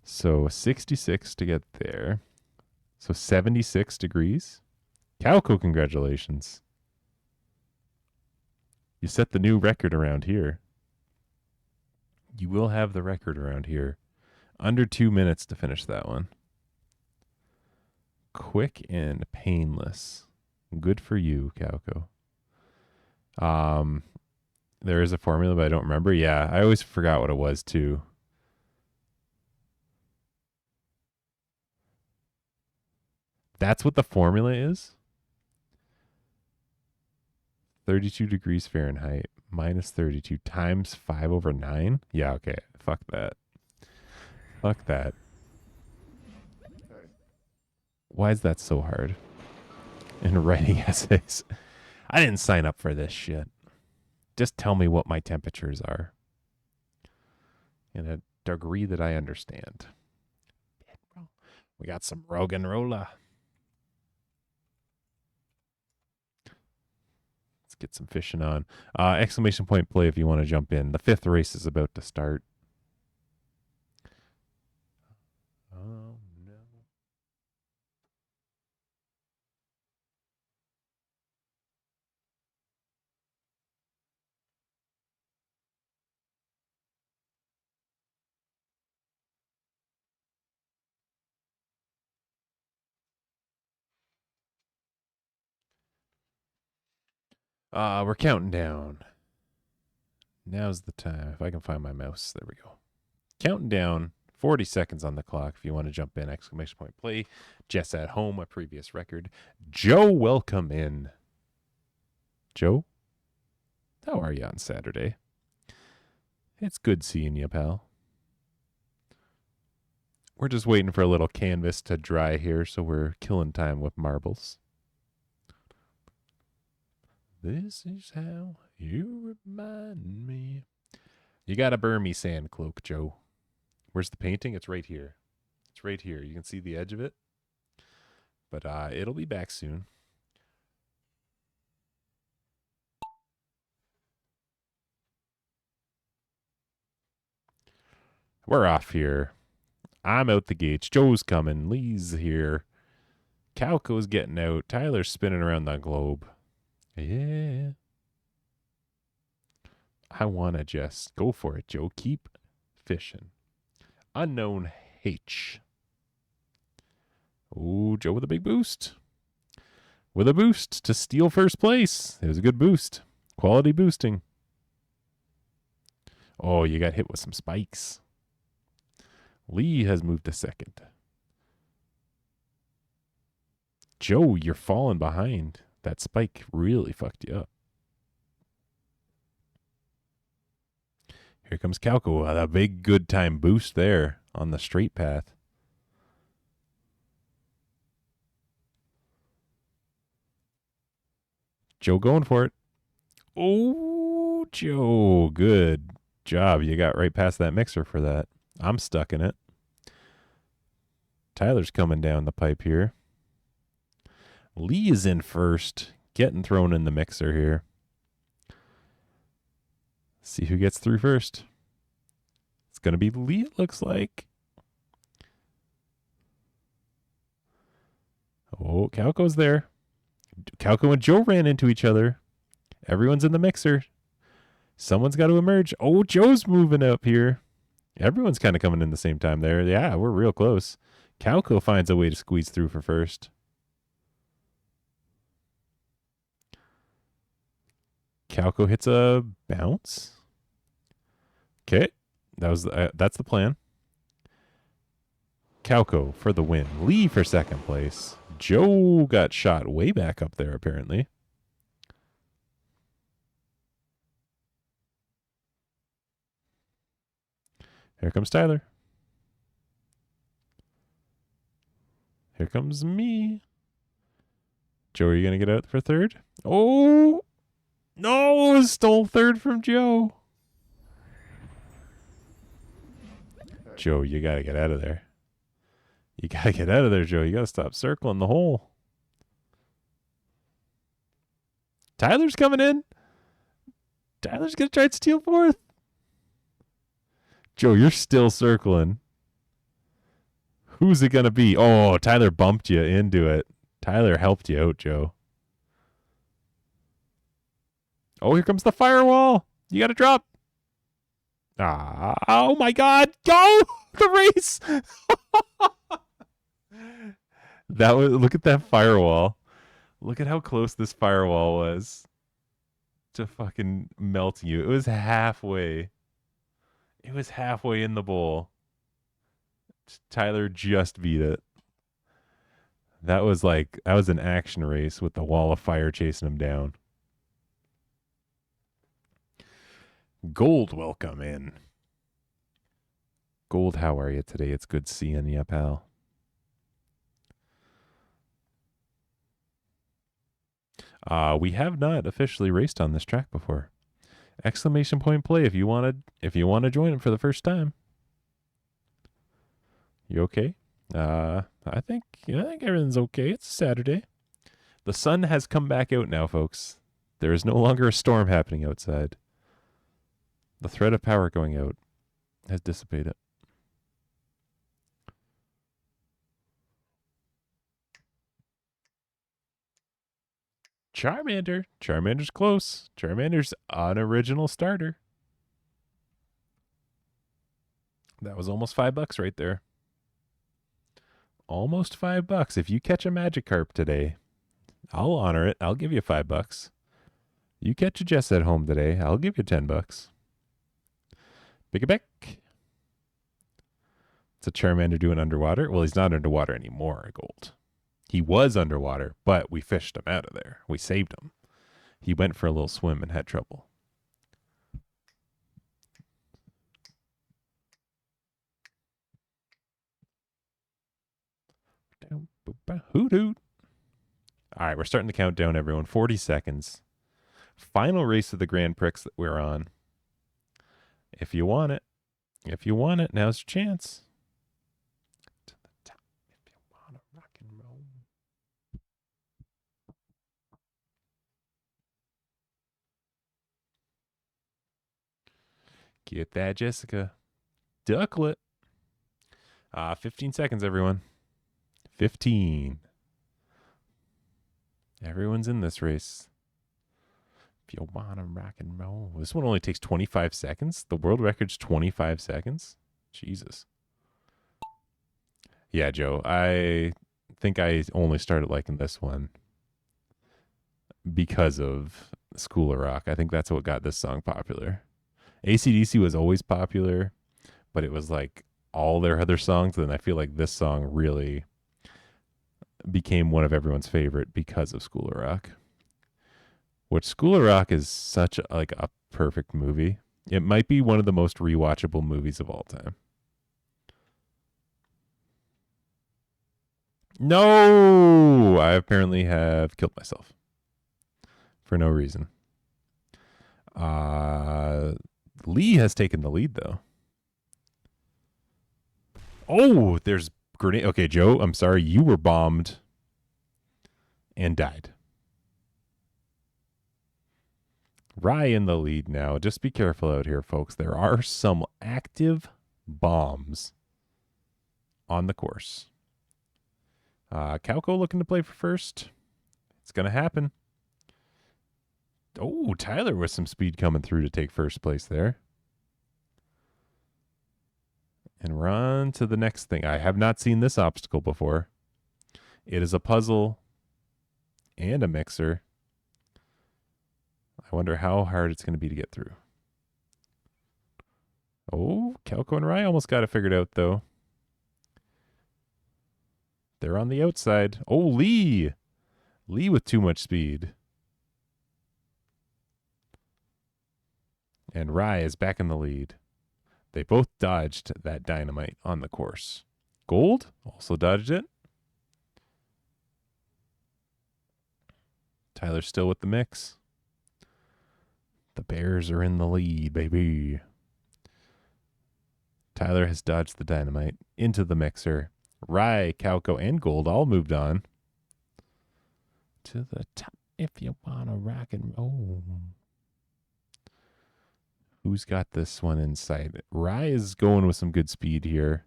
So 66 to get there. So 76 degrees. Calco, congratulations. You set the new record around here. You will have the record around here. Under 2 minutes to finish that one. Quick and painless. Good for you, Calco. There is a formula, but I don't remember. Yeah, I always forgot what it was too. That's what the formula is? 32 degrees Fahrenheit minus 32 times 5/9? Yeah, okay. Fuck that. Fuck that. Why is that so hard? In writing essays. I didn't sign up for this shit. Just tell me what my temperatures are. In a degree that I understand. We got some Rogan Rolla. Let's get some fishing on. Exclamation point play if you want to jump in. The 5th race is about to start. Oh, no. We're counting down. Now's the time. If I can find my mouse. There we go. Counting down. 40 seconds on the clock if you want to jump in. Exclamation point play. Jess at home, a previous record. Joe, welcome in. Joe? How are you on Saturday? It's good seeing you, pal. We're just waiting for a little canvas to dry here, so we're killing time with marbles. This is how you remind me. You got to burn me sand cloak, Joe. Where's the painting? It's right here. It's right here. You can see the edge of it. But it'll be back soon. We're off here. I'm out the gates. Joe's coming. Lee's here. Calco's getting out. Tyler's spinning around the globe. Yeah. I want to just go for it, Joe. Keep fishing. Unknown H. Oh, Joe with a big boost. With a boost to steal first place. It was a good boost. Quality boosting. Oh, you got hit with some spikes. Lee has moved to second. Joe, you're falling behind. That spike really fucked you up. Here comes Calco. A big good time boost there on the straight path. Joe going for it. Oh, Joe. Good job. You got right past that mixer for that. I'm stuck in it. Tyler's coming down the pipe here. Lee is in first. Getting thrown in the mixer here. See who gets through first. It's going to be Lee, it looks like. Oh, Calco's there. Calco and Joe ran into each other. Everyone's in the mixer. Someone's got to emerge. Oh, Joe's moving up here. Everyone's kind of coming in the same time there. Yeah, we're real close. Calco finds a way to squeeze through for first. Calco hits a bounce. Okay, that's the plan. Calco for the win. Lee for second place. Joe got shot way back up there, apparently. Here comes Tyler. Here comes me. Joe, are you going to get out for third? Oh, no, stole third from Joe. Joe, you got to get out of there. You got to get out of there, Joe. You got to stop circling the hole. Tyler's coming in. Tyler's going to try to steal fourth. Joe, you're still circling. Who's it going to be? Oh, Tyler bumped you into it. Tyler helped you out, Joe. Oh, here comes the firewall. You got to drop. Oh my God. Go! The race. Look at that firewall. Look at how close this firewall was to fucking melting you. It was halfway. It was halfway in the bowl. Tyler just beat it. That was an action race with the wall of fire chasing him down. Gold, welcome in. Gold, how are you today? It's good seeing you, pal. We have not officially raced on this track before. Exclamation point play if you want to join it for the first time. You okay? I think everything's okay. It's a Saturday. The sun has come back out now, folks. There is no longer a storm happening outside. The threat of power going out has dissipated. Charmander. Charmander's close. Charmander's an original starter. That was almost $5 right there. Almost $5. If you catch a Magikarp today, I'll honor it. I'll give you $5. You catch a Jess at home today, I'll give you $10. Pick it back. It's a Charmander doing underwater. Well, he's not underwater anymore, Gold. He was underwater, but we fished him out of there. We saved him. He went for a little swim and had trouble. Hoot hoot. All right, we're starting to count down, everyone. 40 seconds. Final race of the Grand Prix that we're on. If you want it, now's your chance. To the top, if you want to rock and roll. Get that, Jessica. Ducklet. 15 seconds, everyone. 15. Everyone's in this race. If you want to rock and roll. This one only takes 25 seconds. The world record's 25 seconds. Jesus. Yeah, Joe. I think I only started liking this one because of School of Rock. I think that's what got this song popular. AC/DC was always popular, but it was like all their other songs. And I feel like this song really became one of everyone's favorite because of School of Rock. Which School of Rock is such a perfect movie. It might be one of the most rewatchable movies of all time. No! I apparently have killed myself. For no reason. Lee has taken the lead, though. Oh, there's grenade. Okay, Joe, I'm sorry. You were bombed and died. Rye in the lead now. Just be careful out here, folks. There are some active bombs on the course. Calco looking to play for first. It's going to happen. Oh, Tyler with some speed coming through to take first place there. And run to the next thing. I have not seen this obstacle before. It is a puzzle and a mixer. I wonder how hard it's going to be to get through. Oh, Calco and Rye almost got it figured out, though. They're on the outside. Oh, Lee! Lee with too much speed. And Rye is back in the lead. They both dodged that dynamite on the course. Gold also dodged it. Tyler's still with the mix. The Bears are in the lead, baby. Tyler has dodged the dynamite into the mixer. Rye, Calco, and Gold all moved on to the top if you want to rock and roll. Who's got this one in sight? Rye is going with some good speed here.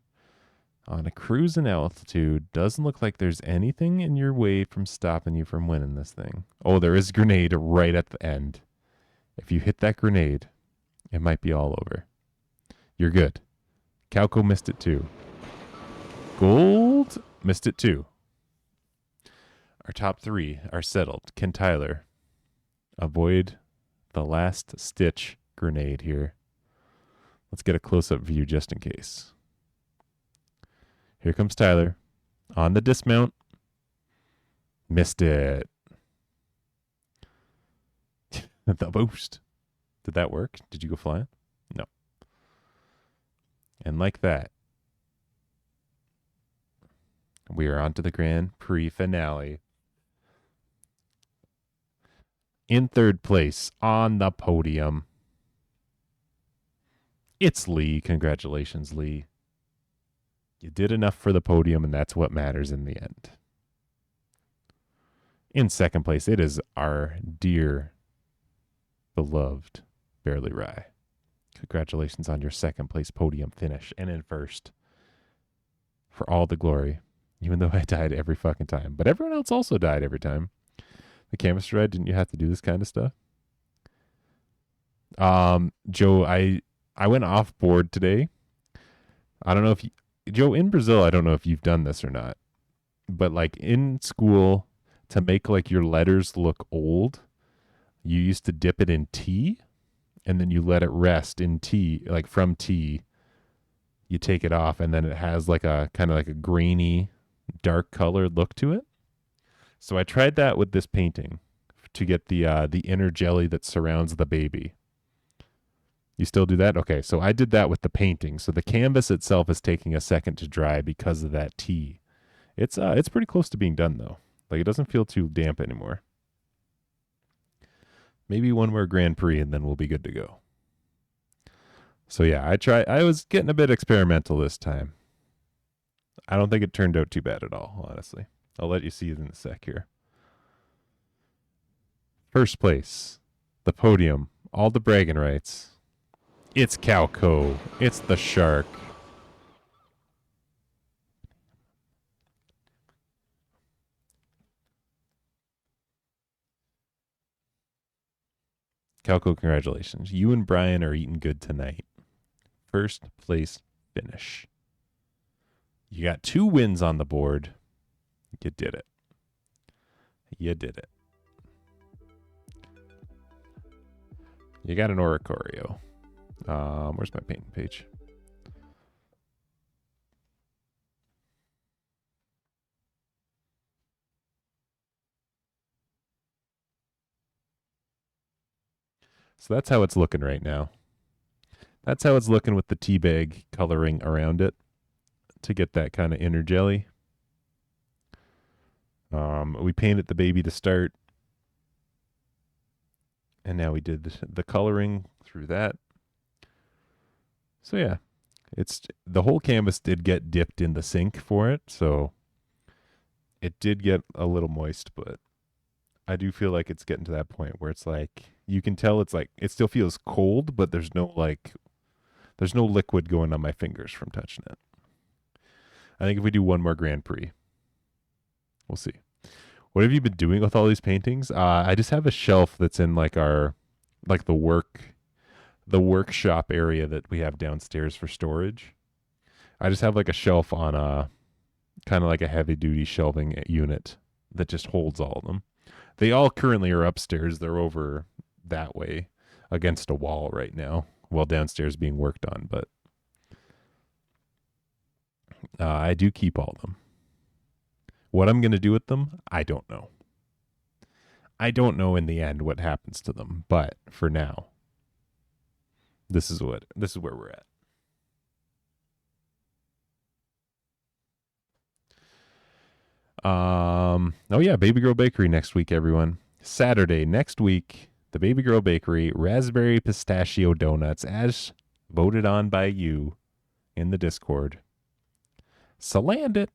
On a cruising altitude, doesn't look like there's anything in your way from stopping you from winning this thing. Oh, there is a grenade right at the end. If you hit that grenade, it might be all over. You're good. Calco missed it too. Gold missed it too. Our top three are settled. Can Tyler avoid the last stitch grenade here? Let's get a close-up view just in case. Here comes Tyler on the dismount. Missed it. The boost. Did that work? Did you go flying? No. And like that, we are on to the Grand Prix finale. In third place on the podium, it's Lee. Congratulations, Lee. You did enough for the podium, and that's what matters in the end. In second place, it is our dear, beloved Barely Rye. Congratulations on your second place podium finish. And in first, for all the glory, even though I died every fucking time. But everyone else also died every time. The canvas ride, didn't you have to do this kind of stuff? Joe, I went off board today. I don't know if you, Joe, in Brazil, I don't know if you've done this or not, but like in school, to make like your letters look old, you used to dip it in tea, and then you let it rest in tea, like from tea. You take it off, and then it has like a kind of like a grainy, dark colored look to it. So I tried that with this painting to get the inner jelly that surrounds the baby. You still do that? Okay, so I did that with the painting. So the canvas itself is taking a second to dry because of that tea. It's pretty close to being done though. Like it doesn't feel too damp anymore. Maybe one more Grand Prix and then we'll be good to go. So yeah, I was getting a bit experimental this time. I don't think it turned out too bad at all, honestly. I'll let you see it in a sec here. First place, the podium, all the bragging rights. It's Calco. It's the shark. Calco, congratulations. You and Brian are eating good tonight. First place finish. You got 2 wins on the board. You did it. You did it. You got an Oricorio. Where's my painting page? So that's how it's looking right now. That's how it's looking with the teabag coloring around it to get that kind of inner jelly. We painted the baby to start. And now we did the coloring through that. So yeah, it's the whole canvas did get dipped in the sink for it. So it did get a little moist, but I do feel like it's getting to that point where it's like, you can tell it's like, it still feels cold, but there's no liquid going on my fingers from touching it. I think if we do one more Grand Prix, we'll see. What have you been doing with all these paintings? I just have a shelf that's in like the workshop area that we have downstairs for storage. I just have like a shelf on a kind of like a heavy duty shelving unit that just holds all of them. They all currently are upstairs. They're over that way against a wall right now while downstairs being worked on, but I do keep all of them. What I'm going to do with them, I don't know. I don't know in the end what happens to them, but for now, this is where we're at. Oh yeah, Baby Girl Bakery next week, everyone. Saturday next week, the Baby Girl Bakery raspberry pistachio donuts, as voted on by you in the Discord. So land it.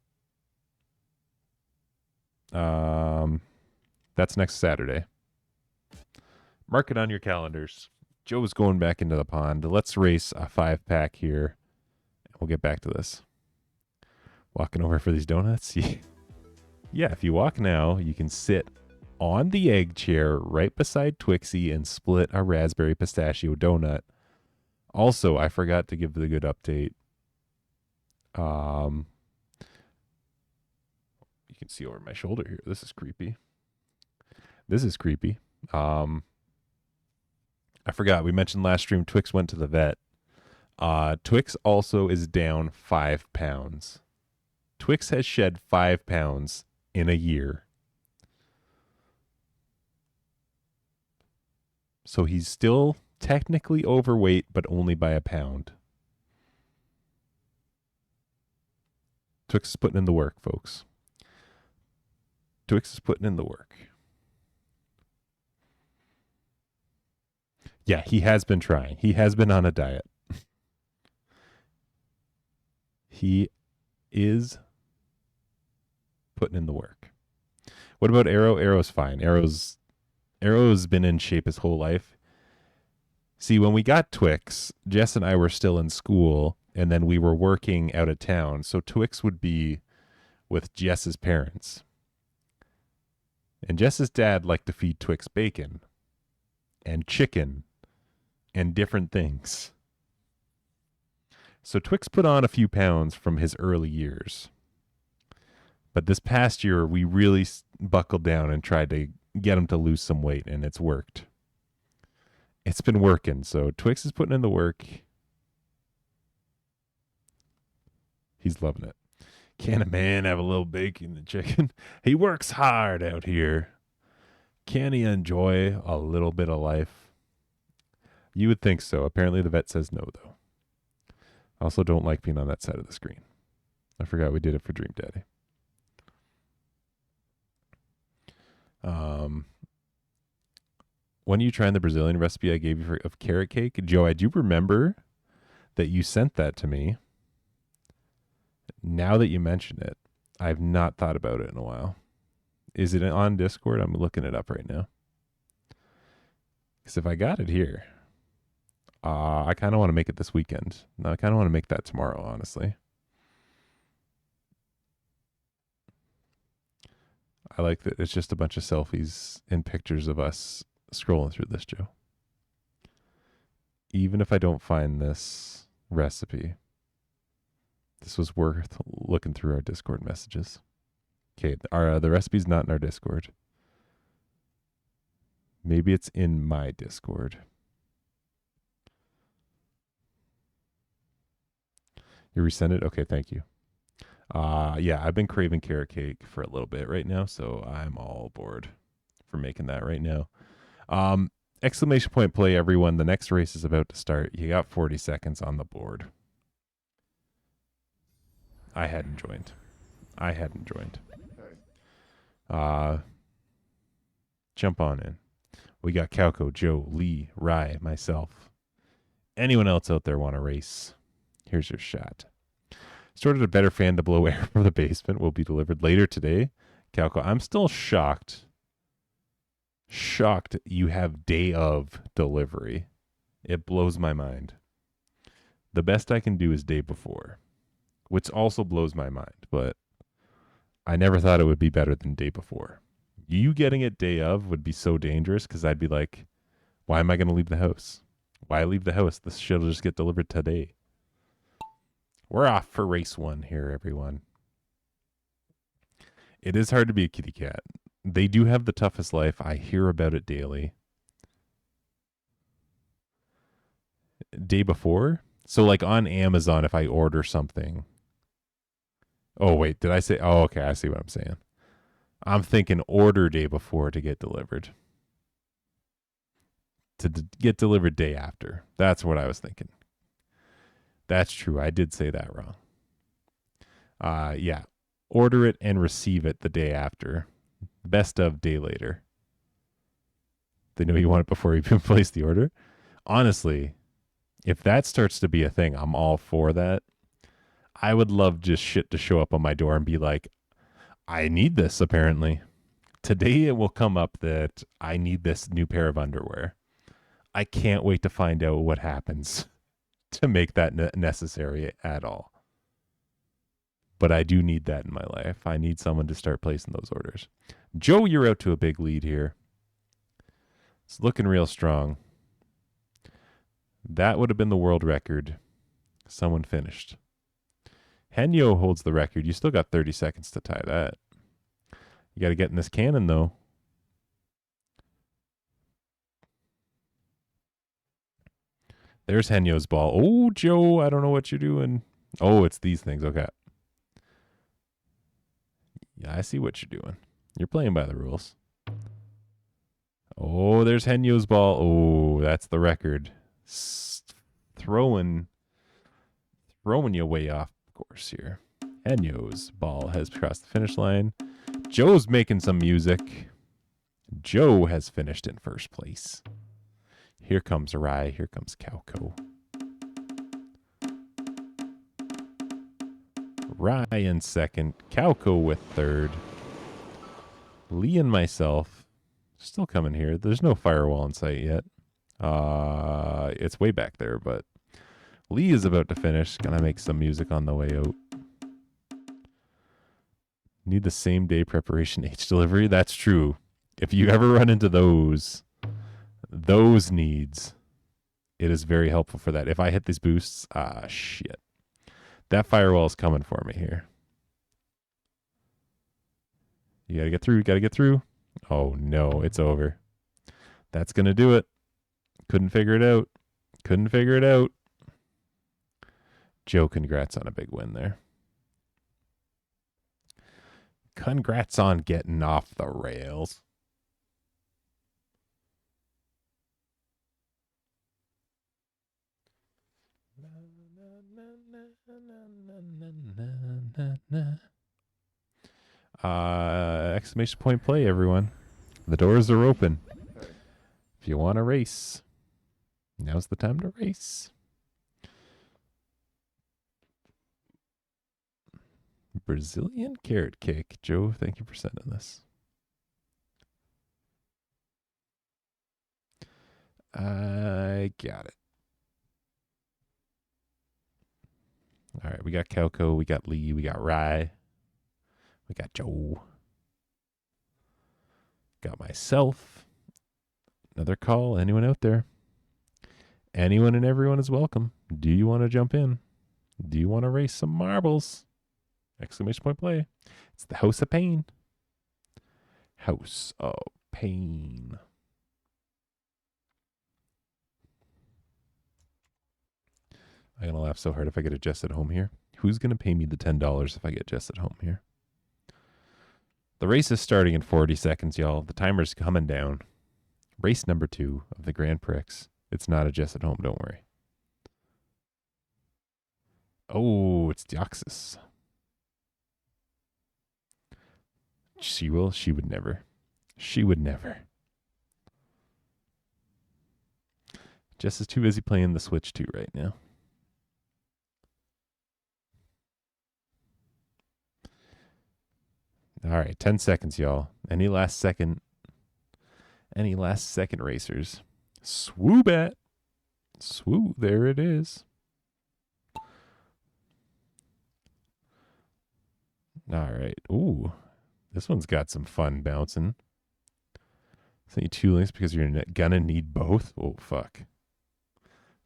That's next Saturday. Mark it on your calendars. Joe's going back into the pond. Let's race a 5-pack here. We'll get back to this. Walking over for these donuts. Yeah, if you walk now, you can sit on the egg chair right beside Twixie and split a raspberry pistachio donut. Also, I forgot to give the good update. You can see over my shoulder here. This is creepy. I forgot. We mentioned last stream Twix went to the vet. Twix also is down 5 pounds. Twix has shed 5 pounds in a year. So he's still technically overweight, but only by a pound. Twix is putting in the work, folks. Twix is putting in the work. Yeah, he has been trying. He has been on a diet. He is putting in the work. What about Arrow? Arrow's fine. Arrow's been in shape his whole life. See, when we got Twix, Jess and I were still in school, and then we were working out of town. So Twix would be with Jess's parents. And Jess's dad liked to feed Twix bacon and chicken and different things. So Twix put on a few pounds from his early years. But this past year, we really buckled down and tried to get him to lose some weight, and it's worked. It's been working. So Twix is putting in the work. He's loving it. Can a man have a little bacon and chicken? He works hard out here. Can he enjoy a little bit of life? You would think so. Apparently the vet says no, though. I also don't like being on that side of the screen. I forgot we did it for Dream Daddy. When are you trying the Brazilian recipe I gave you of carrot cake? Joe, I do remember that you sent that to me. Now that you mention it, I've not thought about it in a while. Is it on Discord? I'm looking it up right now. Because if I got it here, I kind of want to make it this weekend. No, I kind of want to make that tomorrow, honestly. I like that it's just a bunch of selfies and pictures of us scrolling through this, Joe. Even if I don't find this recipe, this was worth looking through our Discord messages. Okay, the recipe's not in our Discord. Maybe it's in my Discord. You resend it? Okay, thank you. Yeah, I've been craving carrot cake for a little bit right now, so I'm all bored for making that right now. Exclamation point play, everyone. The next race is about to start. You got 40 seconds on the board. I hadn't joined. Jump on in. We got Calco, Joe, Lee, Rye, myself. Anyone else out there want to race? Here's your shot. Sorted a better fan to blow air from the basement will be delivered later today. Calco, I'm still shocked you have day of delivery. It blows my mind. The best I can do is day before, which also blows my mind, but I never thought it would be better than day before. You getting it day of would be so dangerous because I'd be like, why am I going to leave the house? Why leave the house? This shit will just get delivered today. We're off for race 1 here, everyone. It is hard to be a kitty cat. They do have the toughest life. I hear about it daily. Day before? So like on Amazon, if I order something. Oh, wait, did I say? Oh, okay, I see what I'm saying. I'm thinking order day before to get delivered. Get delivered day after. That's what I was thinking. That's true. I did say that wrong. Yeah. Order it and receive it the day after. Best of day later. They know you want it before you even place the order. Honestly, if that starts to be a thing, I'm all for that. I would love just shit to show up on my door and be like, I need this apparently. Today it will come up that I need this new pair of underwear. I can't wait to find out what happens to make that necessary at all. But I do need that in my life. I need someone to start placing those orders. Joe, you're out to a big lead here. It's looking real strong. That would have been the world record. Someone finished. Henyo holds the record. You still got 30 seconds to tie that. You got to get in this cannon, though. There's Henyo's ball. Oh, Joe, I don't know what you're doing. Oh, it's these things. Okay. Yeah, I see what you're doing. You're playing by the rules. Oh, there's Henyo's ball. Oh, that's the record. Throwing you way off course here. Henyo's ball has crossed the finish line. Joe's making some music. Joe has finished in first place. Here comes Rye. Here comes Calco. Rye in second. Calco with third. Lee and myself still coming here. There's no firewall in sight yet. It's way back there, but Lee is about to finish. Gonna make some music on the way out. Need the same day preparation H delivery. That's true. If you ever run into those needs, it is very helpful for that. If I hit these boosts, shit. That firewall is coming for me here. You gotta get through. Gotta get through. Oh no, it's over. That's gonna do it. Couldn't figure it out. Couldn't figure it out. Joe, congrats on a big win there. Congrats on getting off the rails. Exclamation point play, everyone. The doors are open. If you want to race, now's the time to race. Brazilian carrot cake. Joe, thank you for sending this. I got it. All right, we got Calco, we got Lee, we got Rye, we got Joe, got myself. Another call. Anyone out there? Anyone and everyone is welcome. Do you want to jump in? Do you want to race some marbles? Exclamation point play. It's the House of Pain. House of Pain. I'm going to laugh so hard if I get a Jess at home here. Who's going to pay me the $10 if I get Jess at home here? The race is starting in 40 seconds, y'all. The timer's coming down. Race number 2 of the Grand Prix. It's not a Jess at home, don't worry. Oh, it's Deoxys. She will. She would never. She would never. Jess is too busy playing the Switch 2 right now. All right, 10 seconds, y'all. Any last second racers? Swoop it. Swoop, there it is. All right. Ooh, this one's got some fun bouncing. Send you 2 links because you're gonna need both. Oh, fuck.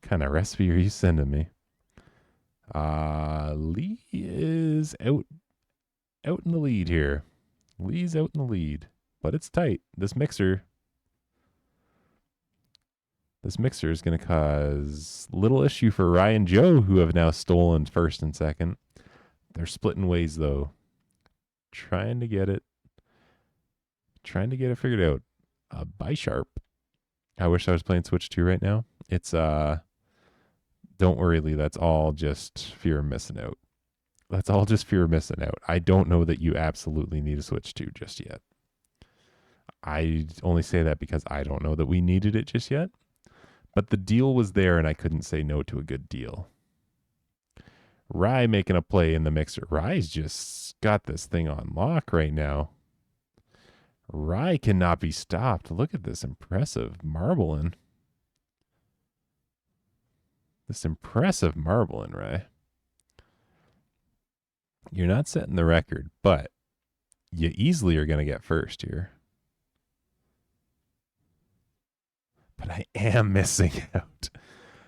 Kind of recipe are you sending me? Lee is out in the lead here. Lee's out in the lead, but it's tight. This mixer is going to cause little issue for Ryan and Joe, who have now stolen first and second. They're splitting ways, though. Trying to get it figured out. Bye, Sharp. I wish I was playing Switch 2 right now. It's, don't worry, Lee. That's all just fear of missing out. That's all just fear of missing out. I don't know that you absolutely need a Switch 2 just yet. I only say that because I don't know that we needed it just yet. But the deal was there, and I couldn't say no to a good deal. Rye making a play in the mixer. Rye's just got this thing on lock right now. Rye cannot be stopped. Look at this impressive marbling. This impressive marbling, Rye. You're not setting the record, but you easily are going to get first here. But I am missing out.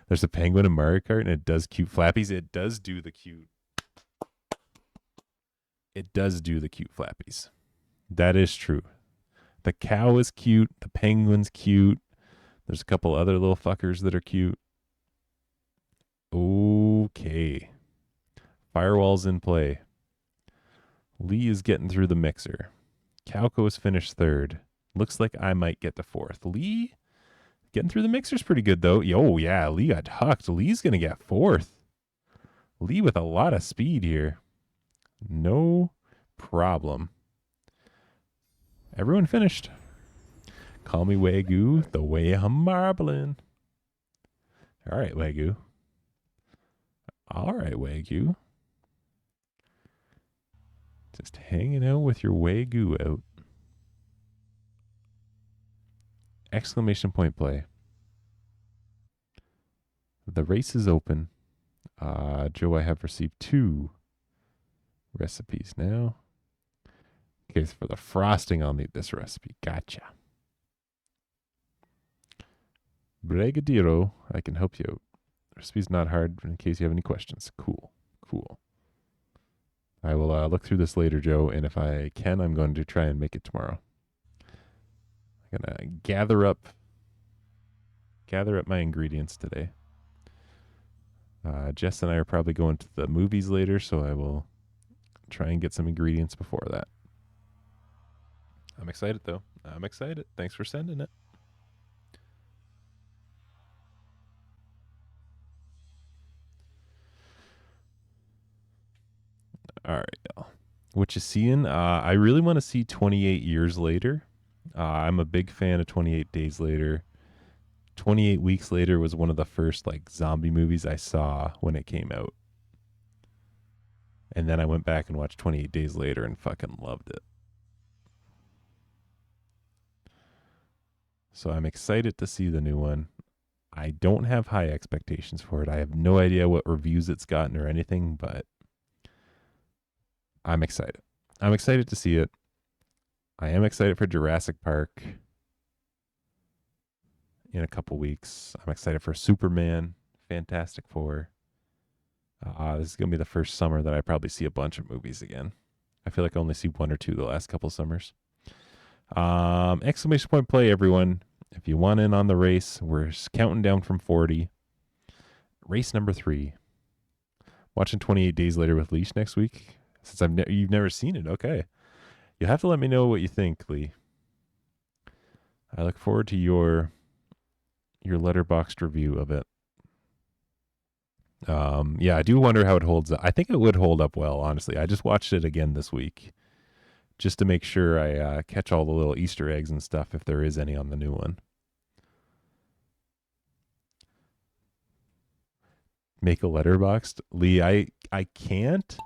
There's a penguin in Mario Kart, and it does cute flappies. It does do the cute. It does do the cute flappies. That is true. The cow is cute. The penguin's cute. There's a couple other little fuckers that are cute. Okay. Firewall's in play. Lee is getting through the mixer. Calco is finished third. Looks like I might get to fourth. Lee getting through the mixer's pretty good, though. Yo, yeah, Lee got hucked. Lee's going to get fourth. Lee with a lot of speed here. No problem. Everyone finished. Call me Wagyu, the way I'm marbling. All right, Wagyu. All right, Wagyu. Just hanging out with your Wagyu out. Exclamation point play. The race is open. Joe, I have received 2 recipes now. Okay, so for the frosting, I'll need this recipe. Gotcha. Brigadeiro, I can help you out. The recipe's not hard in case you have any questions. Cool. I will look through this later, Joe, and if I can, I'm going to try and make it tomorrow. I'm going to gather up my ingredients today. Jess and I are probably going to the movies later, so I will try and get some ingredients before that. I'm excited, though. I'm excited. Thanks for sending it. All right, y'all. What you seeing? I really want to see 28 Years Later. I'm a big fan of 28 Days Later. 28 Weeks Later was one of the first like zombie movies I saw when it came out. And then I went back and watched 28 Days Later and fucking loved it. So I'm excited to see the new one. I don't have high expectations for it. I have no idea what reviews it's gotten or anything, but I'm excited. I'm excited to see it. I am excited for Jurassic Park in a couple weeks. I'm excited for Superman, Fantastic Four. This is going to be the first summer that I probably see a bunch of movies again. I feel like I only see 1 or 2 the last couple summers. Exclamation point play, everyone. If you want in on the race, we're counting down from 40. Race number 3. Watching 28 Days Later with Leash next week. Since you've never seen it, okay. You'll have to let me know what you think, Lee. I look forward to your letterboxed review of it. Yeah, I do wonder how it holds up. I think it would hold up well, honestly. I just watched it again this week just to make sure I catch all the little Easter eggs and stuff if there is any on the new one. Make a letterboxed? Lee, I can't.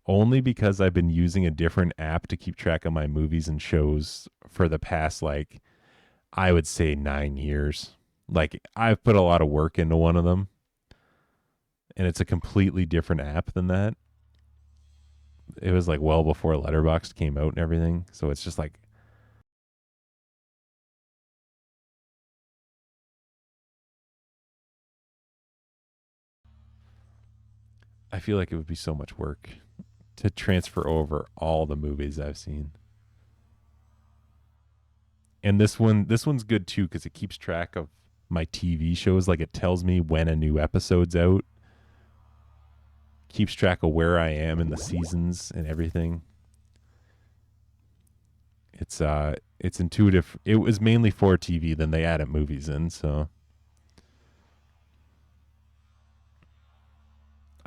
Only because I've been using a different app to keep track of my movies and shows for the past, like, I would say 9 years. Like, I've put a lot of work into one of them. And it's a completely different app than that. It was, like, well before Letterboxd came out and everything. So it's just, like, I feel like it would be so much work to transfer over all the movies I've seen. And this one's good too because it keeps track of my TV shows. Like, it tells me when a new episode's out. Keeps track of where I am in the seasons and everything. It's intuitive. It was mainly for TV, then they added movies in, so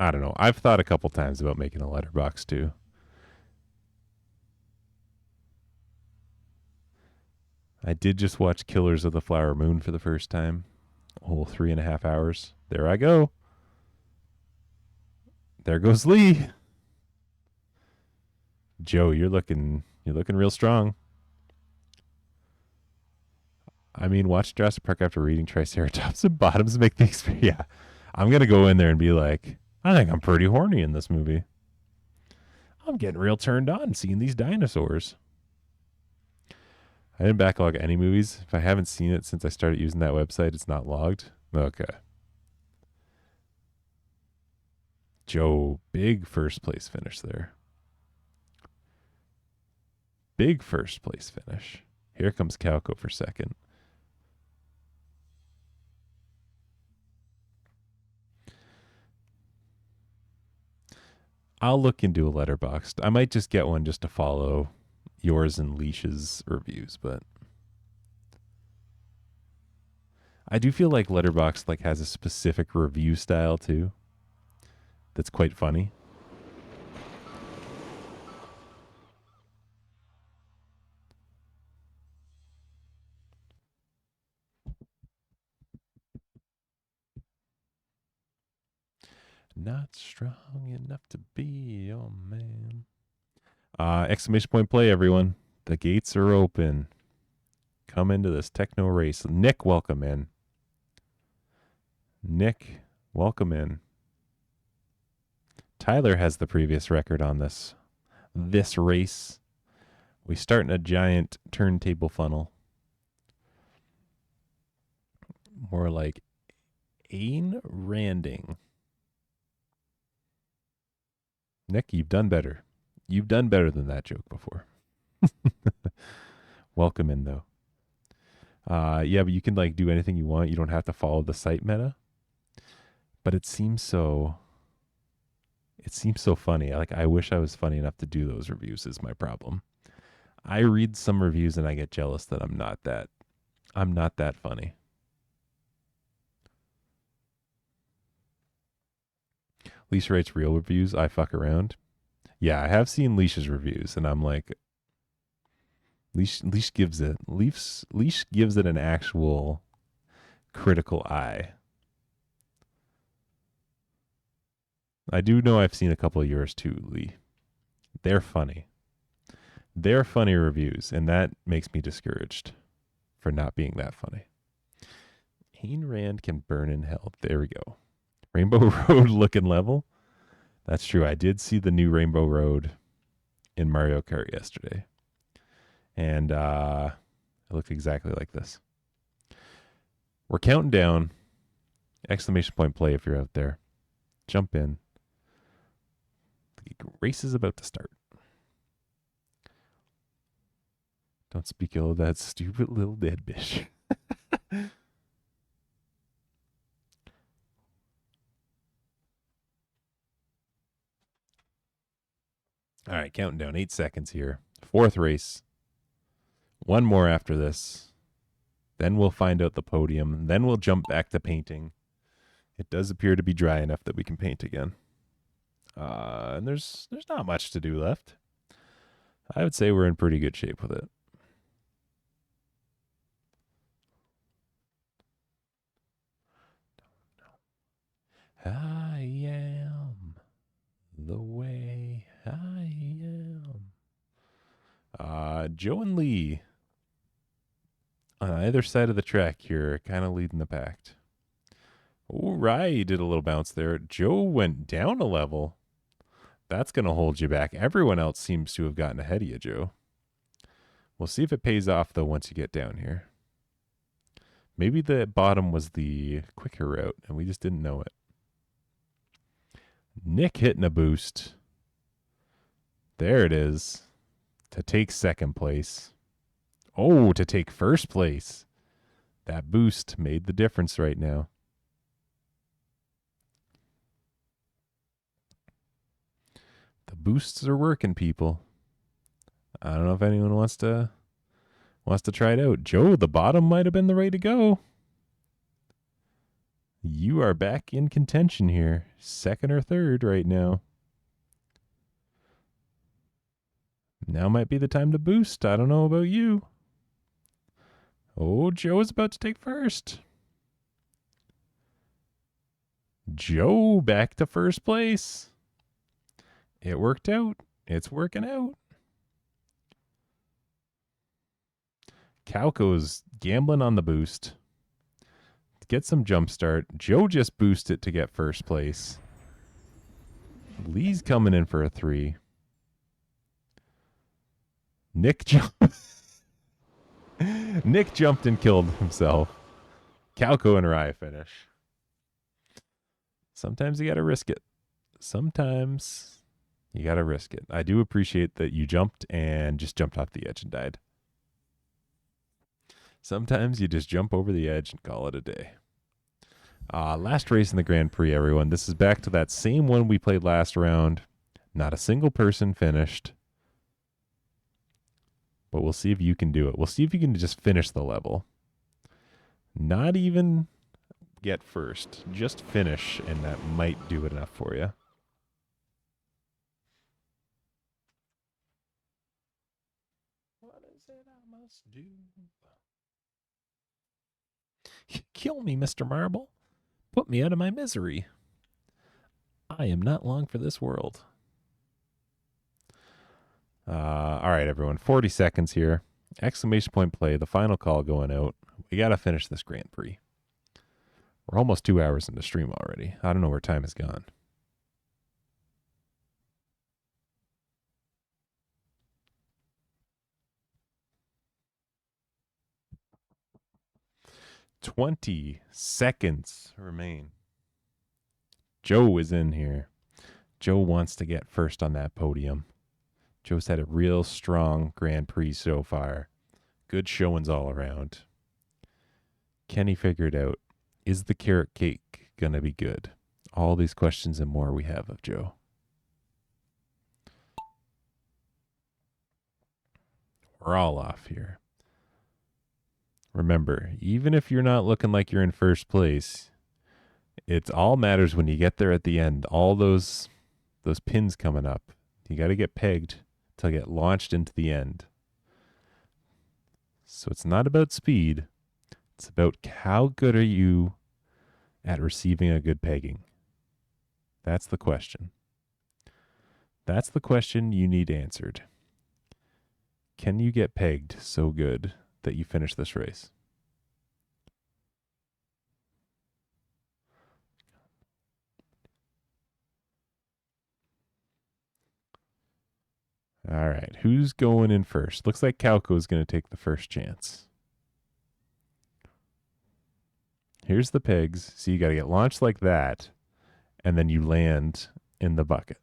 I don't know. I've thought a couple times about making a letterbox too. I did just watch Killers of the Flower Moon for the first time. A whole 3.5 hours. There I go. There goes Lee. Joe, you're looking real strong. I mean, watch Jurassic Park after reading Triceratops and Bottoms make the experience. Yeah, I'm gonna go in there and be like, I think I'm pretty horny in this movie. I'm getting real turned on seeing these dinosaurs. I didn't backlog any movies. If I haven't seen it since I started using that website, it's not logged. Okay. Joe, big first place finish there. Big first place finish. Here comes Calco for second. I'll look into a Letterboxd. I might just get one just to follow yours and Leash's reviews, but I do feel like Letterboxd like has a specific review style too. That's quite funny. Not strong enough to be your man. Exclamation point play, everyone. The gates are open. Come into this techno race. Nick, welcome in. Nick, welcome in. Tyler has the previous record on this race. We start in a giant turntable funnel. More like Ayn Randing. Nick, you've done better. You've done better than that joke before. Welcome in, though. Yeah, but you can like do anything you want. You don't have to follow the site meta. But it seems so funny. Like I wish I was funny enough to do those reviews is my problem. I read some reviews and I get jealous that I'm not that funny. Leash writes real reviews. I fuck around. Yeah, I have seen Leash's reviews, and I'm like, Leash gives it an actual critical eye. I do know I've seen a couple of yours too, Lee. They're funny. They're funny reviews, and that makes me discouraged for not being that funny. Ayn Rand can burn in hell. There we go. Rainbow Road looking level. That's true. I did see the new Rainbow Road in Mario Kart yesterday. And it looked exactly like this. We're counting down. Exclamation point play if you're out there. Jump in. The race is about to start. Don't speak ill of that stupid little dead bitch. All right, counting down 8 seconds here. Fourth race. One more after this. Then we'll find out the podium. Then we'll jump back to painting. It does appear to be dry enough that we can paint again. And there's not much to do left. I would say we're in pretty good shape with it. I am the way I am. Joe and Lee on either side of the track here, kind of leading the pack. All right, did a little bounce there. Joe went down a level. That's going to hold you back. Everyone else seems to have gotten ahead of you, Joe. We'll see if it pays off, though, once you get down here. Maybe the bottom was the quicker route, and we just didn't know it. Nick hitting a boost. There it is. To take second place. Oh, to take first place. That boost made the difference right now. The boosts are working, people. I don't know if anyone wants to try it out. Joe, the bottom might have been the way to go. You are back in contention here. Second or third right now. Now might be the time to boost. I don't know about you. Oh, Joe is about to take first. Joe back to first place. It worked out. It's working out. Calco's gambling on the boost. Get some jump start. Joe just boosted to get first place. Lee's coming in for a 3. Nick jumped and killed himself. Calco and Rye finish. Sometimes you got to risk it. Sometimes you got to risk it. I do appreciate that you jumped and just jumped off the edge and died. Sometimes you just jump over the edge and call it a day. Last race in the Grand Prix, everyone. This is back to that same one we played last round. Not a single person finished. But we'll see if you can do it. We'll see if you can just finish the level. Not even get first. Just finish, and that might do it enough for you. What is it I must do? Kill me, Mr. Marble. Put me out of my misery. I am not long for this world. All right, everyone. 40 seconds here. Exclamation point play. The final call going out. We got to finish this Grand Prix. We're almost 2 hours into stream already. I don't know where time has gone. "20 seconds remain." Joe is in here. Joe wants to get first on that podium. Joe's had a real strong Grand Prix so far. Good showings all around. Can he figure it out? Is the carrot cake going to be good? All these questions and more we have of Joe. We're all off here. Remember, even if you're not looking like you're in first place, it all matters when you get there at the end. All those pins coming up. You got to get pegged to get launched into the end. So it's not about speed. It's about how good are you at receiving a good pegging. That's the question. That's the question you need answered. Can you get pegged so good that you finish this race? All right, who's going in first? Looks like Calco is going to take the first chance. Here's the pegs. So you got to get launched like that, and then you land in the bucket.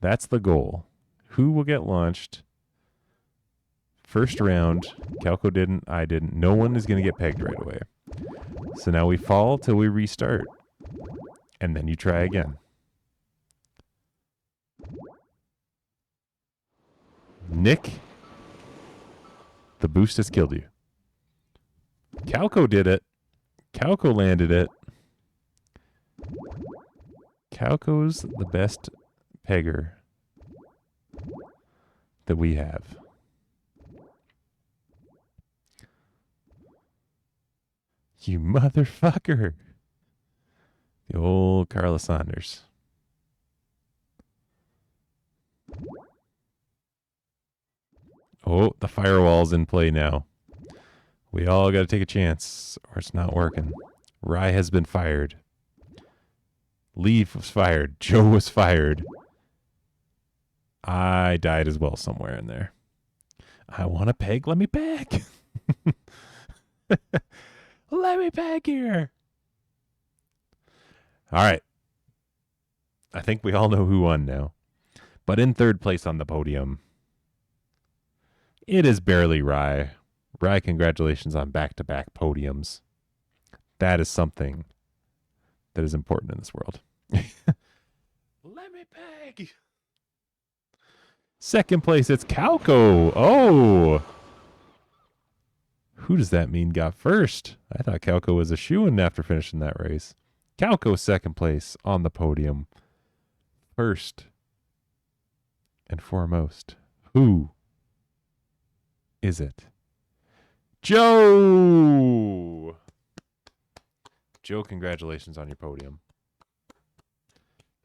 That's the goal. Who will get launched? First round, Calco didn't, I didn't. No one is going to get pegged right away. So now we fall till we restart, and then you try again. Nick, the boost has killed you. Calco did it. Calco landed it. Calco's the best pegger that we have. You motherfucker. The old Carlos Saunders. Oh, the firewall's in play now. We all got to take a chance, or it's not working. Rye has been fired. Leaf was fired. Joe was fired. I died as well somewhere in there. I want to peg. Let me peg. Let me peg here. All right. I think we all know who won now. But in third place on the podium, it is barely Rye. Rye, congratulations on back-to-back podiums. That is something that is important in this world. Let me peg. Second place, it's Calco. Oh. Who does that mean got first? I thought Calco was a shoo-in after finishing that race. Calco second place on the podium. First and foremost, who is it? Joe! Joe, congratulations on your podium.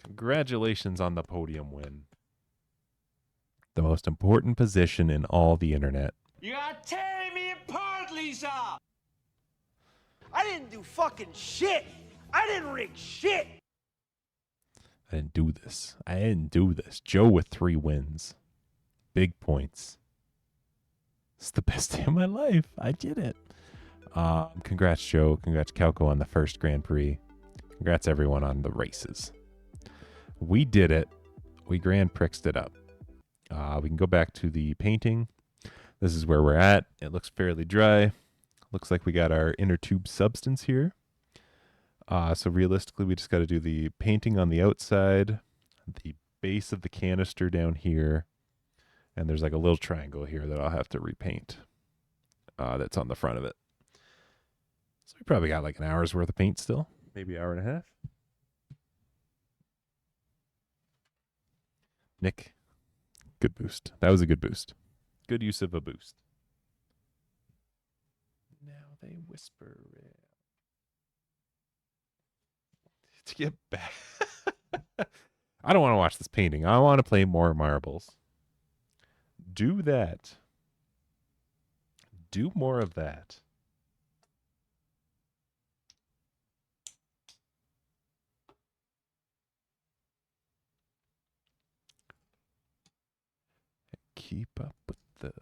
Congratulations on the podium win. The most important position in all the internet. You are tearing me apart, Lisa! I didn't do fucking shit! I didn't rig shit! I didn't do this. I didn't do this. Joe with 3 wins. Big points. It's the best day of my life. I did it. Congrats, Joe. Congrats, Calco, on the first Grand Prix. Congrats, everyone, on the races. We did it. We Grand Prixed it up. We can go back to the painting. This is where we're at. It looks fairly dry. Looks like we got our inner tube substance here. So realistically, we just got to do the painting on the outside, the base of the canister down here, and there's like a little triangle here that I'll have to repaint that's on the front of it. So we probably got like an hour's worth of paint still, maybe an hour and a half. Nick, good boost. That was a good boost. Good use of a boost. Now they whisper it. To get back. I don't want to watch this painting. I want to play more marbles. Do that. Do more of that. Keep up with the...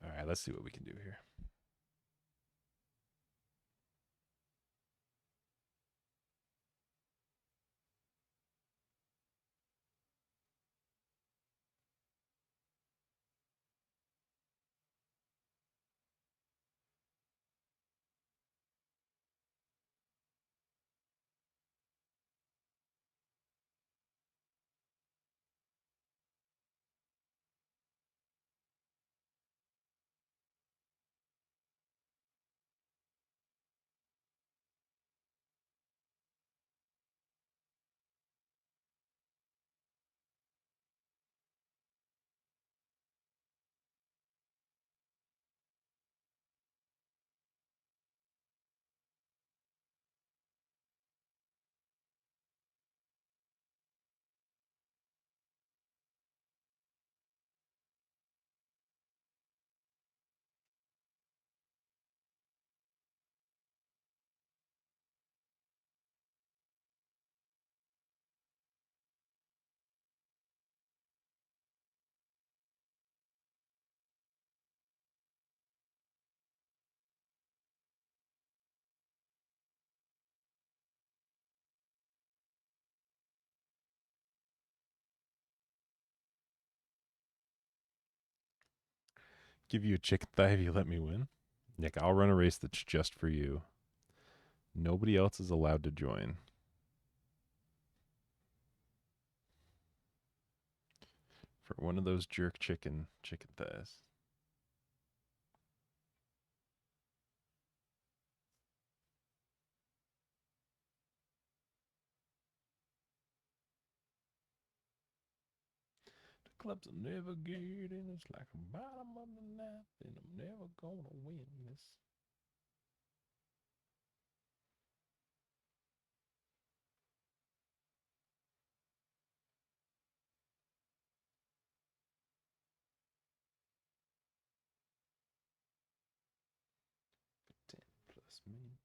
All right, let's see what we can do here. Give you a chicken thigh if you let me win. Nick, I'll run a race that's just for you. Nobody else is allowed to join. For one of those jerk chicken thighs. The clubs will never get in. It's like a bottom of the map, and I'm never gonna win this. Plus me.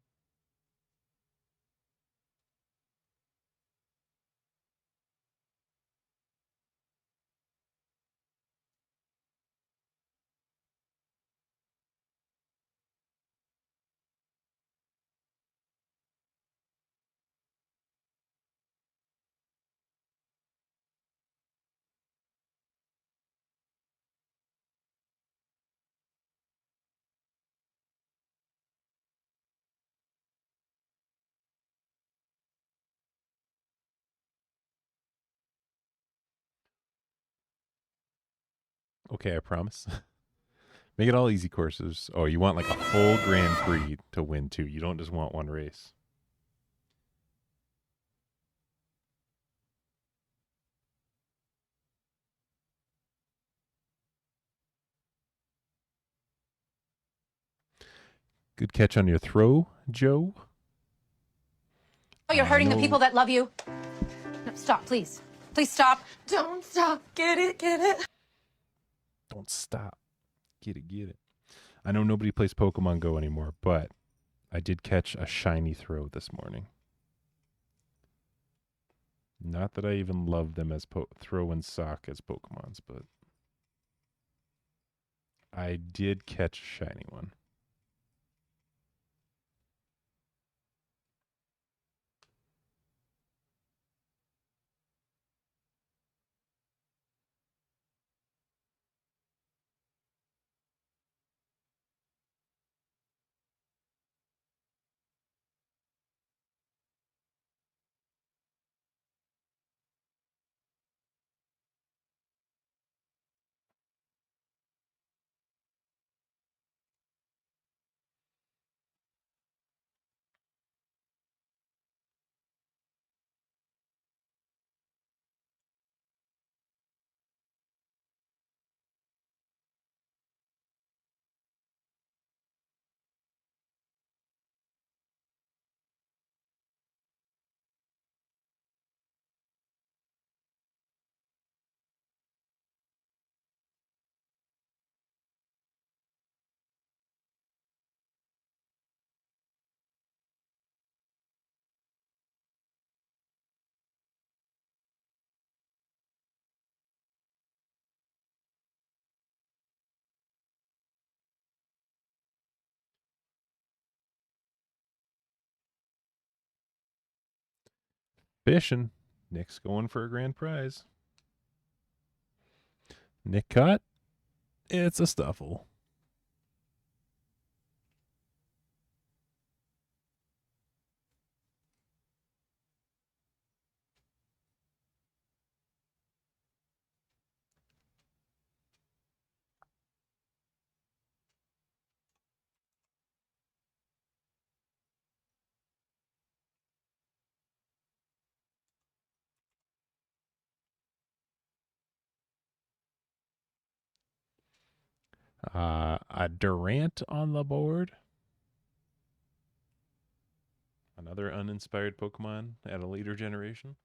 Okay, I promise. Make it all easy courses. Oh, you want like a full Grand Prix to win too. You don't just want one race. Good catch on your throw, Joe. Oh, you're hurting the no. people that love you. No, stop, please. Please stop. Don't stop. Get it, get it. Don't stop. Get it, get it. I know nobody plays Pokemon Go anymore, but I did catch a shiny throw this morning. Not that I even love them as throw and sock as Pokemons, but I did catch a shiny one. Fishing. Nick's going for a grand prize. Nick caught. It's a stuffle. A Durant on the board. Another uninspired Pokemon at a later generation.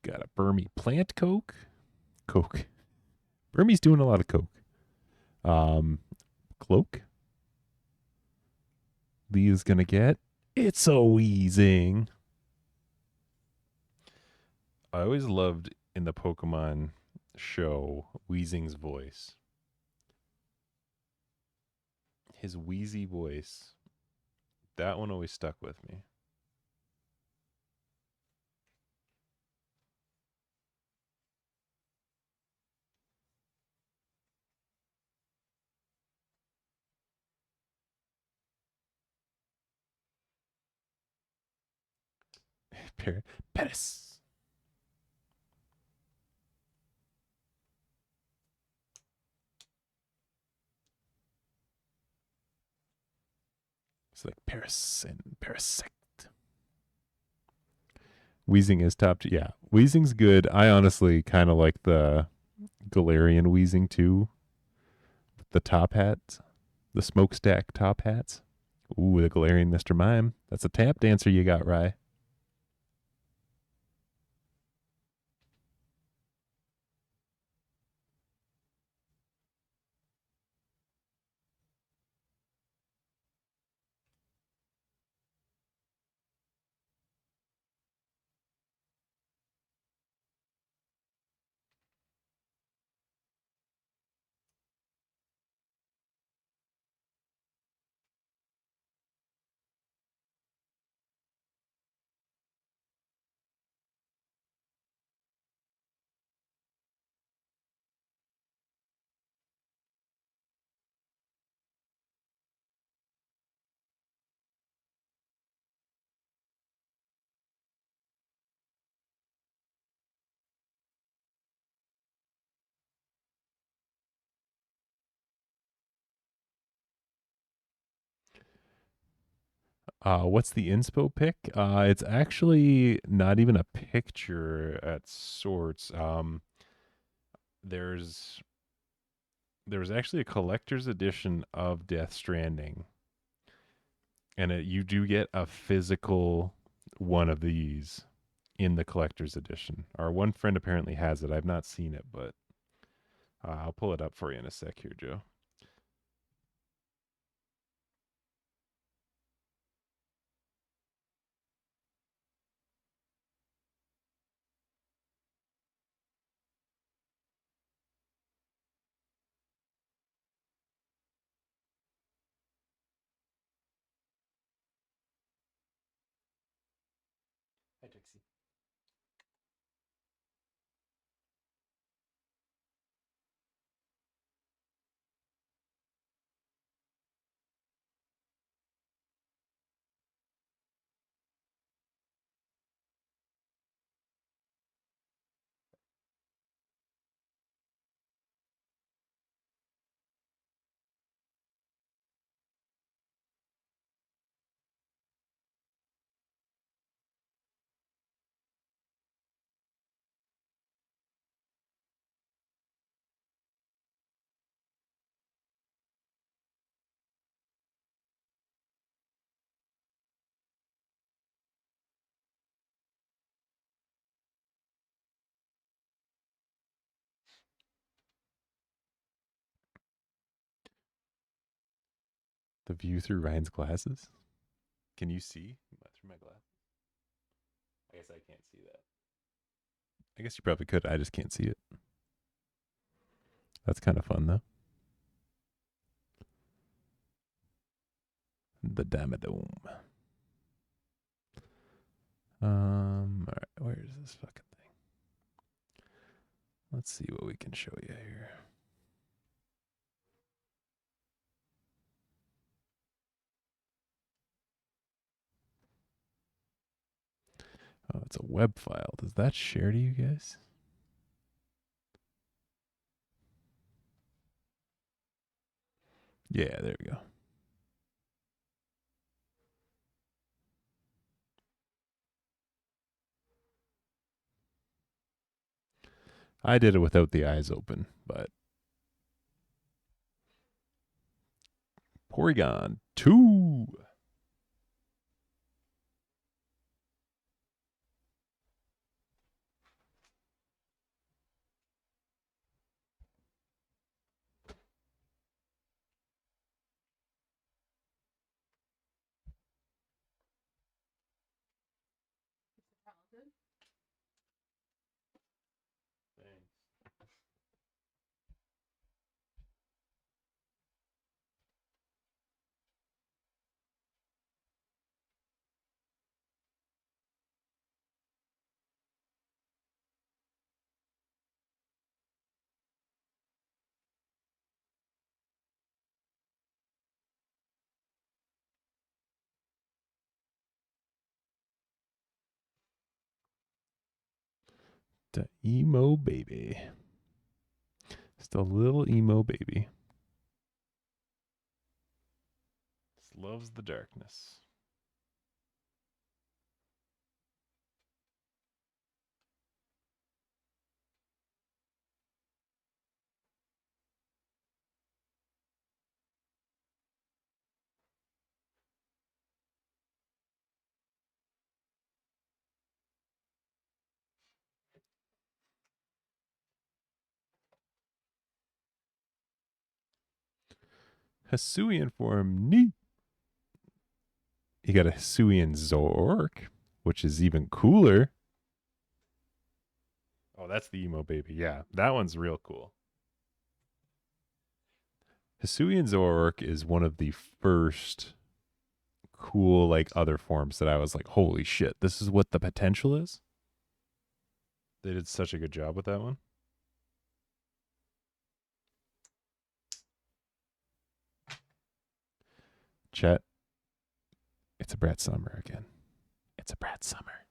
Got a Burmy Plant Coke. Coke. Burmy's doing a lot of Coke. Cloak. Lee is going to get. It's a Wheezing. I always loved in the Pokemon show Wheezing's voice. His wheezy voice. That one always stuck with me. Paris. It's like Paris and Parasect. Wheezing is top. Yeah, Wheezing's good. I honestly kind of like the Galarian Wheezing too. The top hats, the smokestack top hats. Ooh, the Galarian Mr. Mime. That's a tap dancer you got, Rye. What's the inspo pic? It's actually not even a picture at sorts. There's there's actually a collector's edition of Death Stranding, and you do get a physical one of these in the collector's edition. Our one friend apparently has it. I've not seen it, but I'll pull it up for you in a sec here, Joe. Hi, Trixie. The view through Ryan's glasses. Can you see through my glasses? I guess I can't see that. I guess you probably could. I just can't see it. That's kind of fun, though. The Damodome. All right, where's this fucking thing? Let's see what we can show you here. Oh, it's a web file. Does that share to you guys? Yeah, there we go. I did it without the eyes open, but Porygon 2. The emo baby. Just a little emo baby. Just loves the darkness. Hisuian form, neat. You got a Hisuian Zork, which is even cooler. Oh, that's the emo baby. Yeah, that one's real cool. Hisuian Zork is one of the first cool, like, other forms that I was like, holy shit, this is what the potential is. They did such a good job with that one. Chet, it's a Brett Summer again. It's a Brett Summer.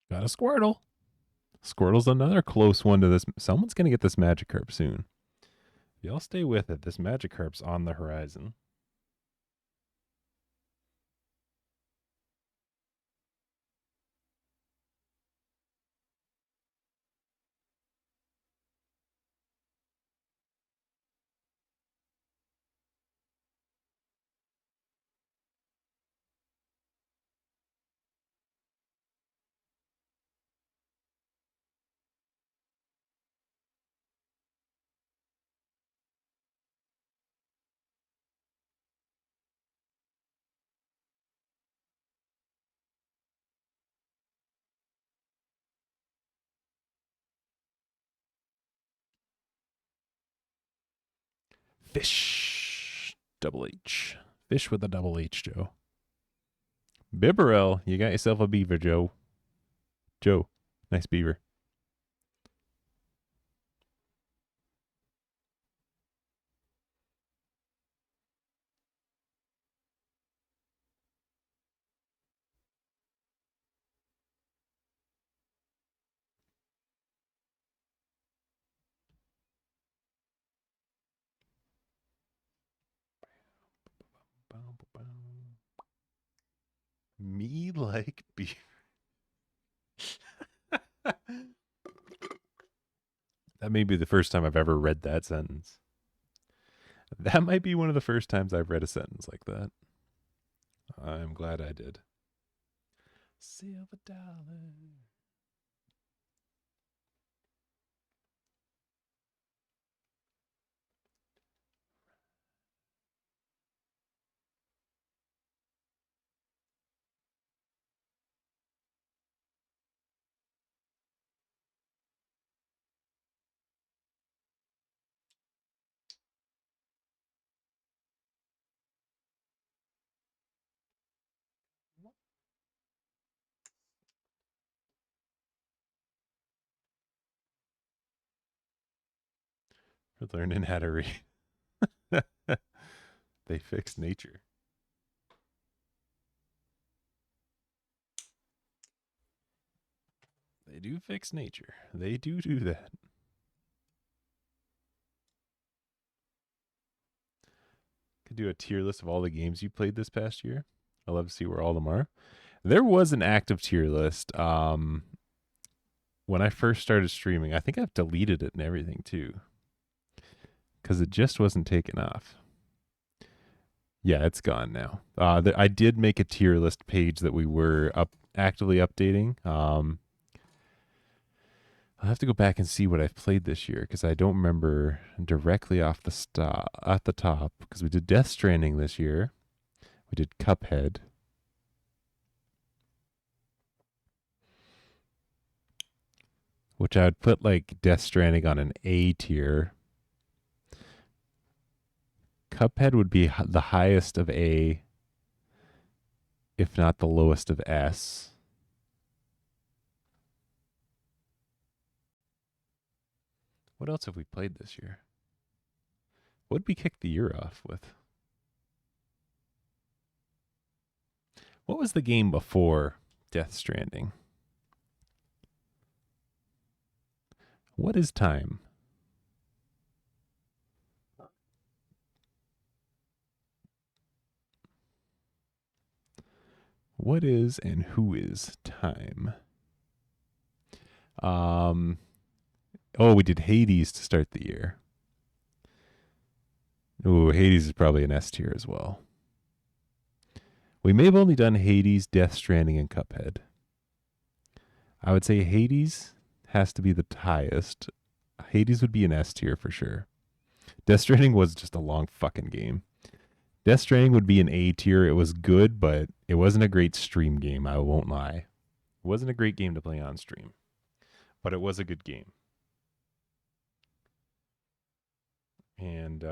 Got a Squirtle. Squirtle's another close one to this. Someone's going to get this Magikarp soon. Y'all stay with it. This Magikarp's on the horizon. Fish. Double H. Fish with a double H, Joe. Bibarel, you got yourself a beaver, Joe. Joe, nice beaver. Me like beaver. That may be the first time I've ever read that sentence. That might be one of the first times I've read a sentence like that. I'm glad I did. Silver dollar. For learning how to read. They fix nature. They do fix nature. They do that. Could do a tier list of all the games you played this past year. I love to see where all of them are. There was an active tier list. When I first started streaming, I think I've deleted it and everything too, because it just wasn't taken off. Yeah, it's gone now. I did make a tier list page that we were actively updating. I'll have to go back and see what I've played this year because I don't remember directly off at the top, because we did Death Stranding this year. We did Cuphead. Which I would put like Death Stranding on an A tier. Cuphead would be the highest of A, if not the lowest of S. What else have we played this year? What did we kick the year off with? What was the game before Death Stranding? What is time? What is and who is time? Oh, we did Hades to start the year. Oh, Hades is probably an S tier as well. We may have only done Hades, Death Stranding, and Cuphead. I would say Hades has to be the highest. Hades would be an S tier for sure. Death Stranding was just a long fucking game. Death Stranding would be an A tier. It was good, but it wasn't a great stream game, I won't lie. It wasn't a great game to play on stream, but it was a good game. And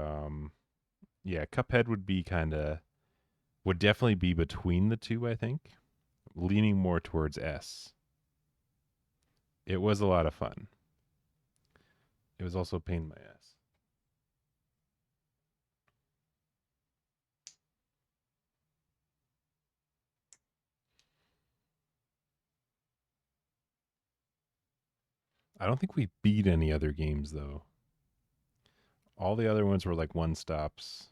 yeah, Cuphead would definitely be between the two, I think, leaning more towards S. It was a lot of fun. It was also a pain in my ass. I don't think we beat any other games though. All the other ones were like one stops.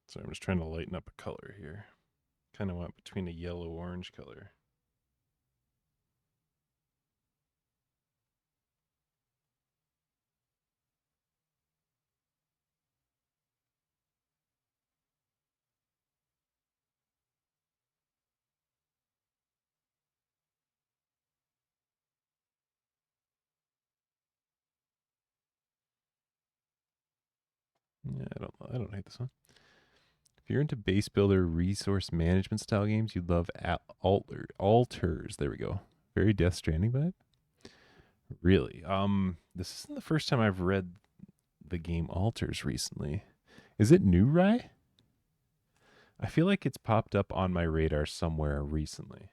So I'm just trying to lighten up a color here. Kind of went between a yellow-orange color. Yeah, I don't hate this one. If you're into base builder resource management style games, you'd love Alters. There we go. Very Death Stranding vibe. Really? This isn't the first time I've read the game Alters recently. Is it new, Rye? I feel like it's popped up on my radar somewhere recently.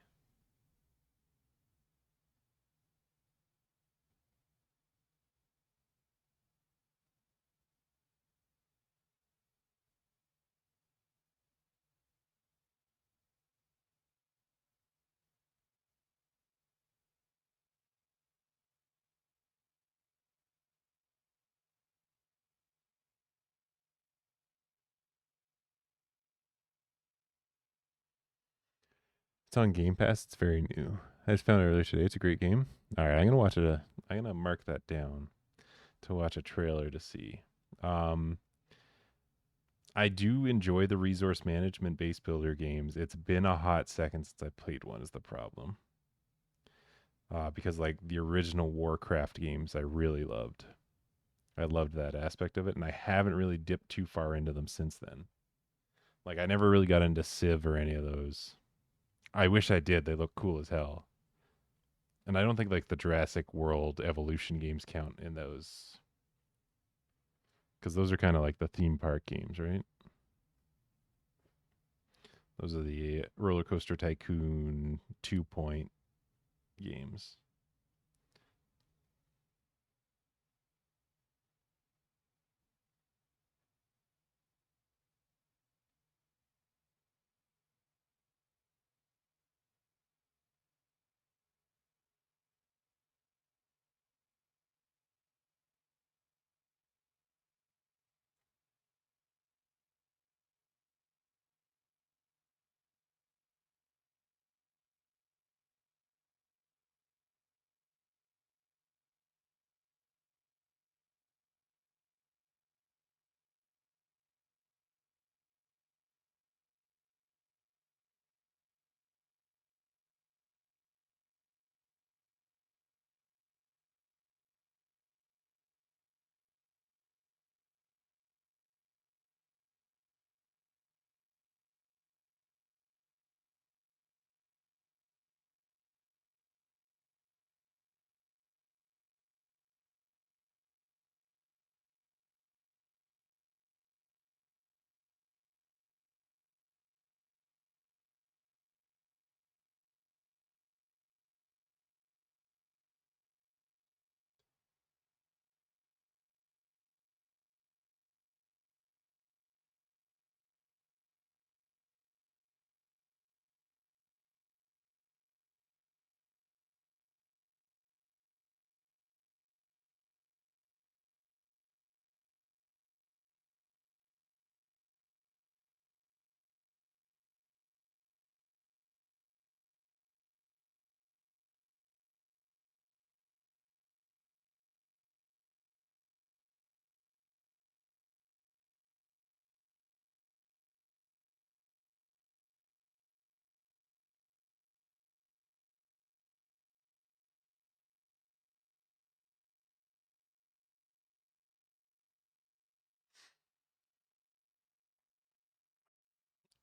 It's on Game Pass. It's very new. I just found it earlier today. It's a great game. All right, I'm gonna watch it. I'm gonna mark that down to watch a trailer to see. Um, I do enjoy the resource management base builder games. It's been a hot second since I played one. Is the problem? Because like the original Warcraft games, I really loved. I loved that aspect of it, and I haven't really dipped too far into them since then. Like I never really got into Civ or any of those. I wish I did. They look cool as hell. And I don't think like the Jurassic World evolution games count in those because those are kind of like the theme park games, right? Those are the Roller Coaster Tycoon 2 point games.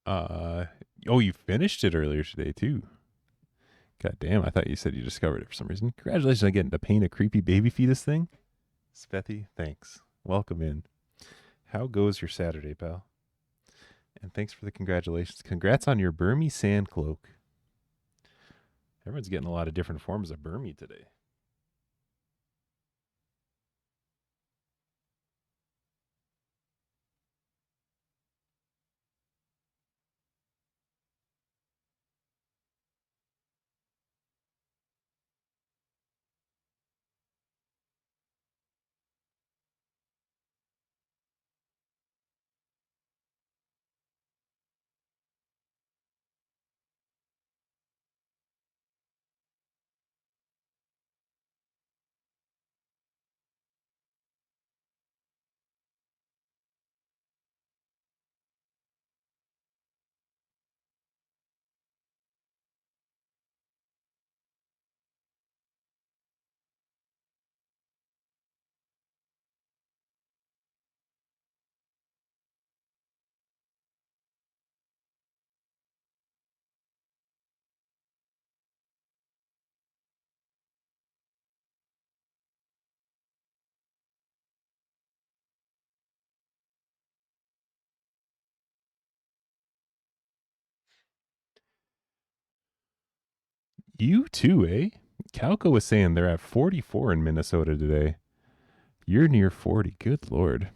Uh oh, you finished it earlier today too. God damn, I thought you said you discovered it for some reason. Congratulations on getting to paint a creepy baby fetus thing. Svethy, thanks. Welcome in. How goes your Saturday, pal? And thanks for the congratulations. Congrats on your Burmese sand cloak. Everyone's getting a lot of different forms of Burmese today. You too, eh? Calco was saying they're at 44 in Minnesota today. You're near 40. Good Lord.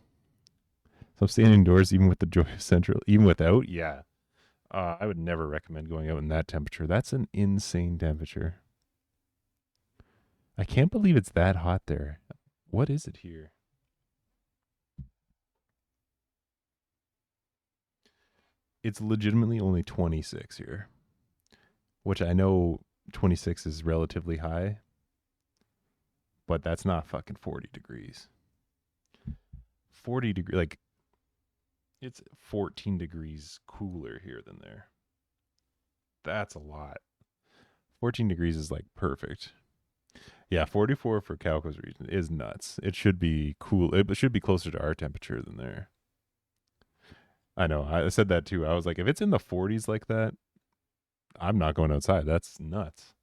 So I'm staying indoors even with the joy of Central, even without? Yeah. I would never recommend going out in that temperature. That's an insane temperature. I can't believe it's that hot there. What is it here? It's legitimately only 26 here, which I know 26 is relatively high, but that's not fucking 40 degrees. 40 degree, like it's 14 degrees cooler here than there. That's a lot. 14 degrees is like perfect. Yeah, 44 for Calco's region is nuts. It should be cool. It should be closer to our temperature than there. I know. I said that too. I was like, if it's in the 40s like that, I'm not going outside. That's nuts.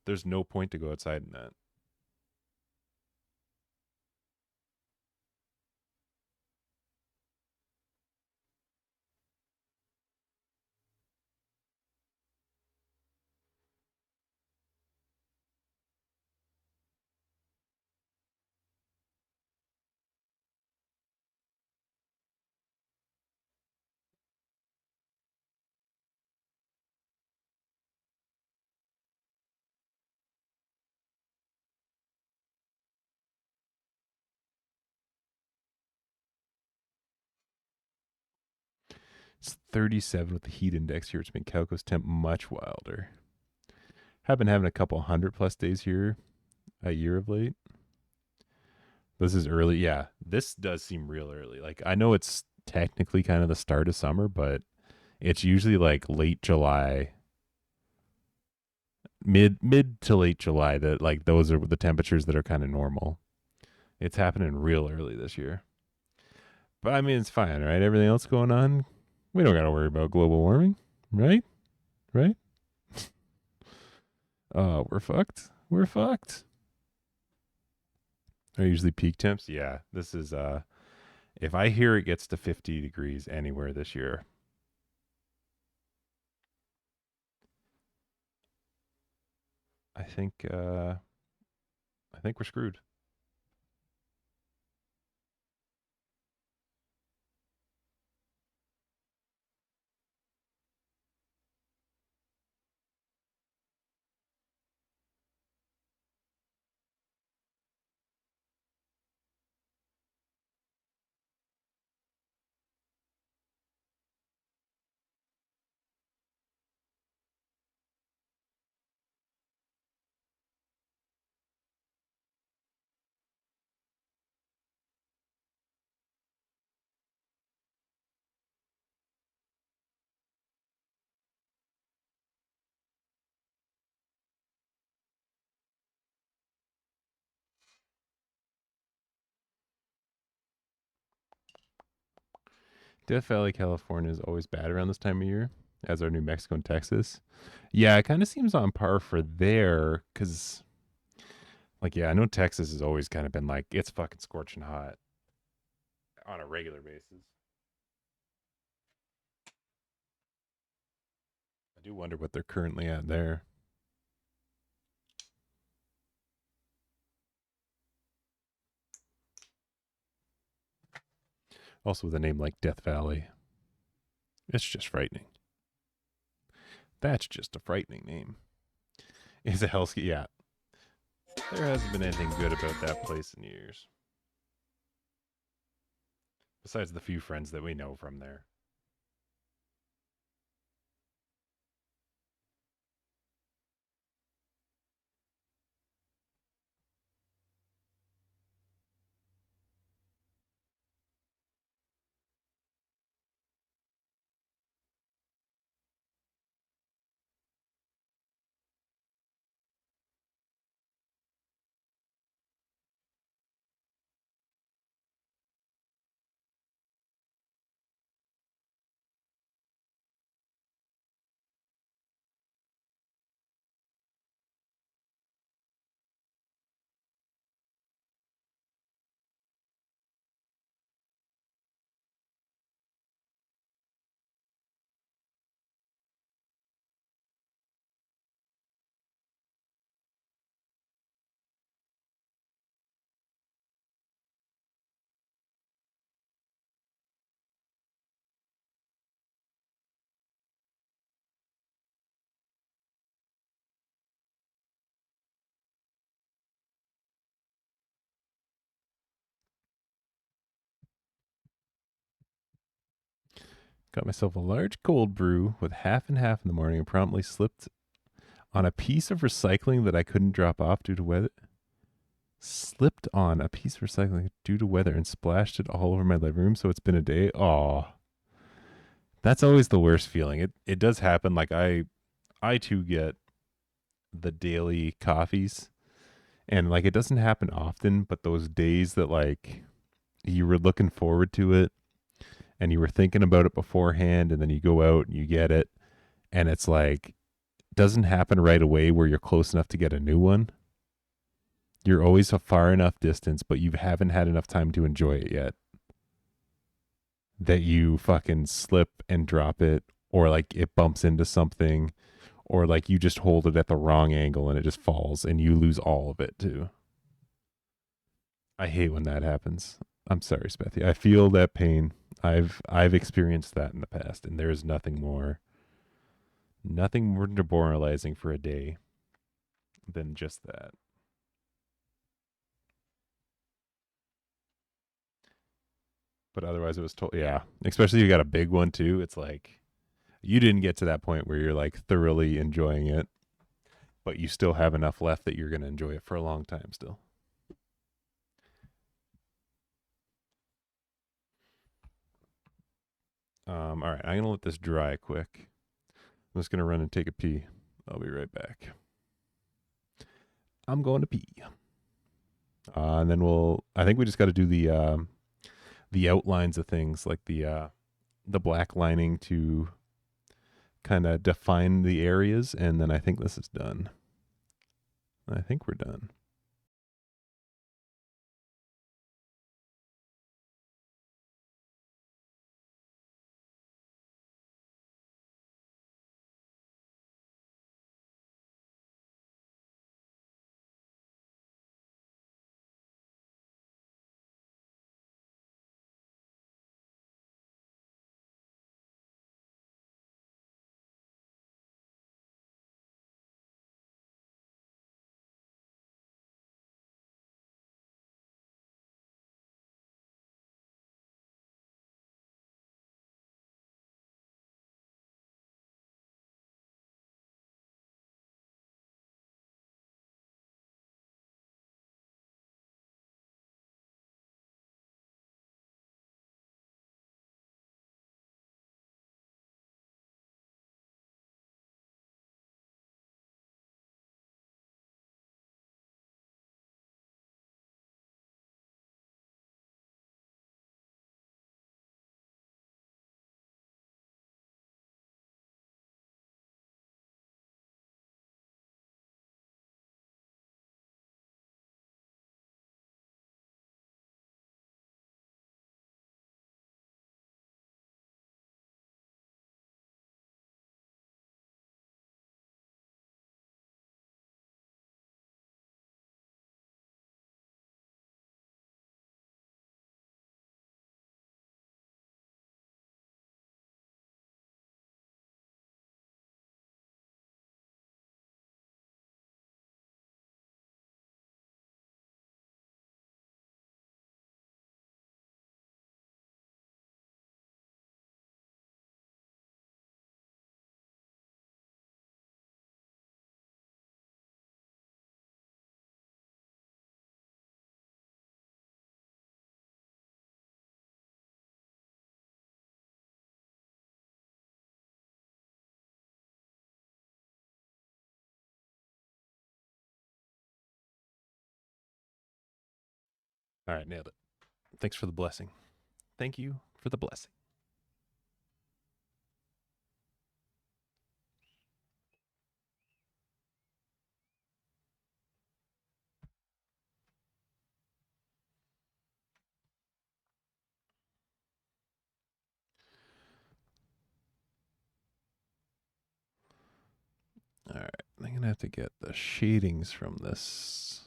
There's no point to go outside in that. It's 37 with the heat index here, which makes Calco's temp much wilder. Have been having a couple 100+ days here a year of late. This is early. Yeah, this does seem real early. Like, I know it's technically kind of the start of summer, but it's usually like late July, mid to late July, that like those are the temperatures that are kind of normal. It's happening real early this year. But I mean, it's fine, right? Everything else going on, we don't got to worry about global warming, right? Right? We're fucked. We're fucked. Are usually peak temps? Yeah. This is if I hear it gets to 50 degrees anywhere this year, I think we're screwed. Death Valley, California is always bad around this time of year, as are New Mexico and Texas. Yeah, it kind of seems on par for there, because, like, yeah, I know Texas has always kind of been like, it's fucking scorching hot on a regular basis. do wonder what they're currently at there. Also with a name like Death Valley. It's just frightening. That's just a frightening name. Is a Hellscape? Yeah. There hasn't been anything good about that place in years. Besides the few friends that we know from there. Got myself a large cold brew with half and half in the morning and promptly slipped on a piece of recycling that I couldn't drop off due to weather. Slipped on a piece of recycling due to weather and splashed it all over my living room. So it's been a day. Aw. That's always the worst feeling. It does happen. Like I too get the daily coffees, and like it doesn't happen often, but those days that like you were looking forward to it and you were thinking about it beforehand, and then you go out and you get it, and it's like doesn't happen right away where you're close enough to get a new one. You're always a far enough distance, but you haven't had enough time to enjoy it yet. That you fucking slip and drop it, or like it bumps into something, or like you just hold it at the wrong angle and it just falls and you lose all of it too. I hate when that happens. I'm sorry, Smithy. I feel that pain. I've experienced that in the past, and there is nothing more demoralizing for a day than just that. But otherwise, it was yeah. Especially if you got a big one too. It's like you didn't get to that point where you're like thoroughly enjoying it, but you still have enough left that you're going to enjoy it for a long time still. All right, I'm going to let this dry quick. I'm just going to run and take a pee. I'll be right back. I'm going to pee. And then I think we just got to do the outlines of things, like the black lining to kind of define the areas, and then I think this is done. I think we're done. All right, nailed it. Thanks for the blessing. Thank you for the blessing. All right, I'm going to have to get the shadings from this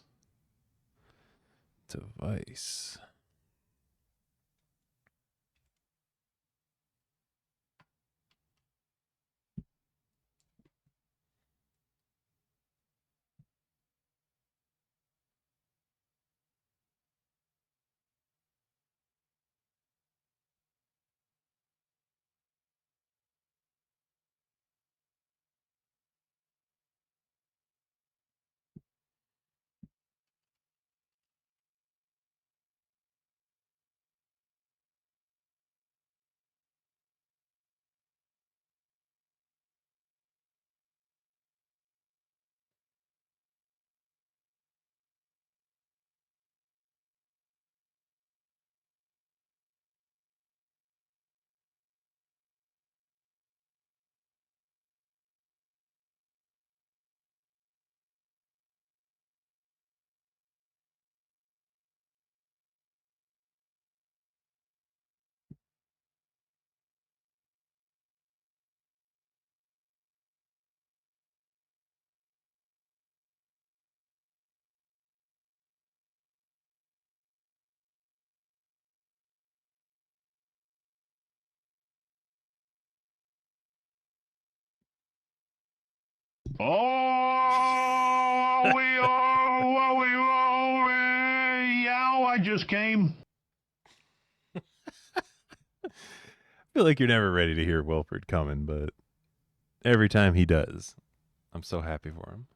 device. I just came. I feel like you're never ready to hear Wilford coming, but every time he does, I'm so happy for him.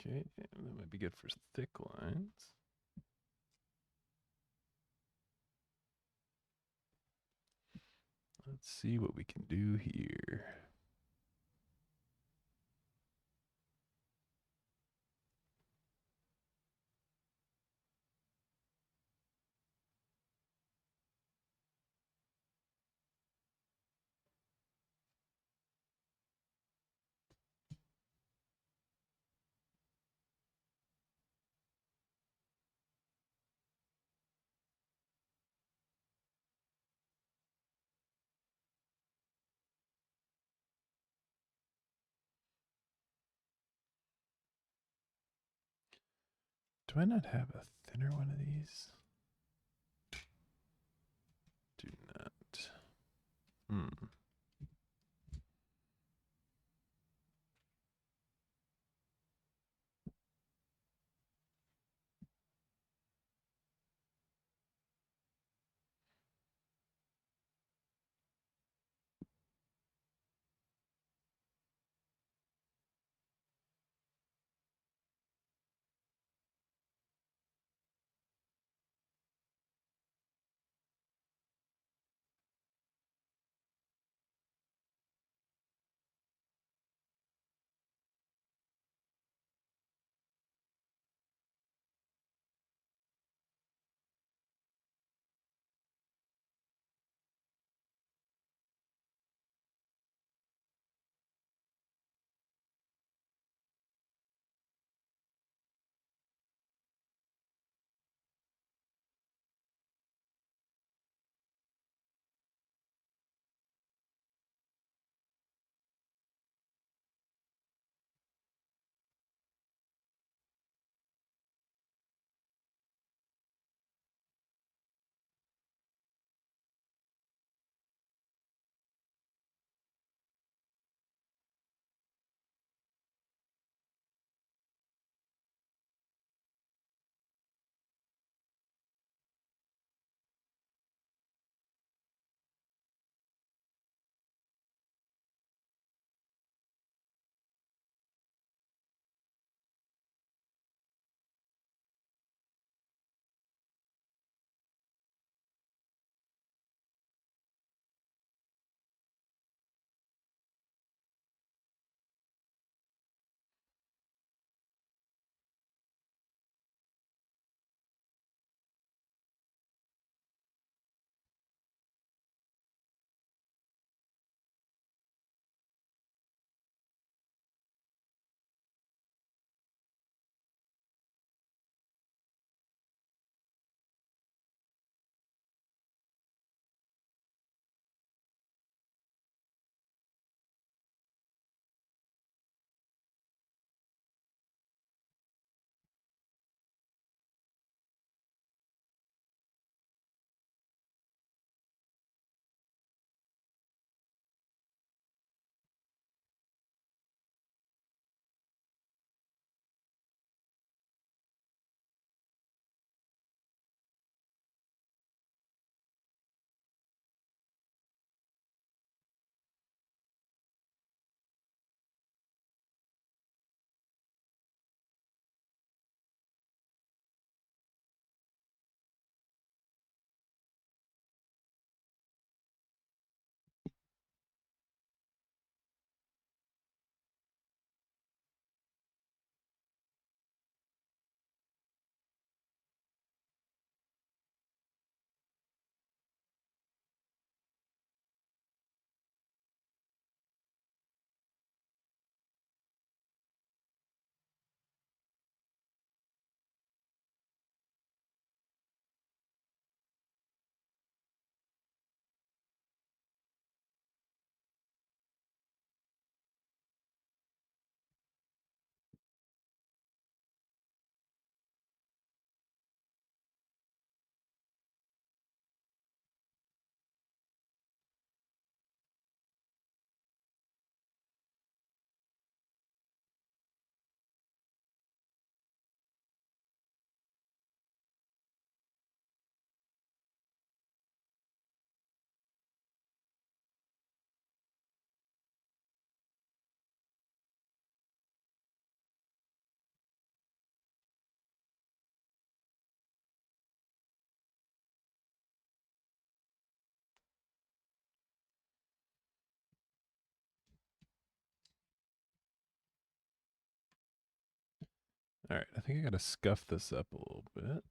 Okay, that might be good for thick lines. Let's see what we can do here. Do I not have a thinner one of these? Do not. Hmm. All right, I think I got to scuff this up a little bit.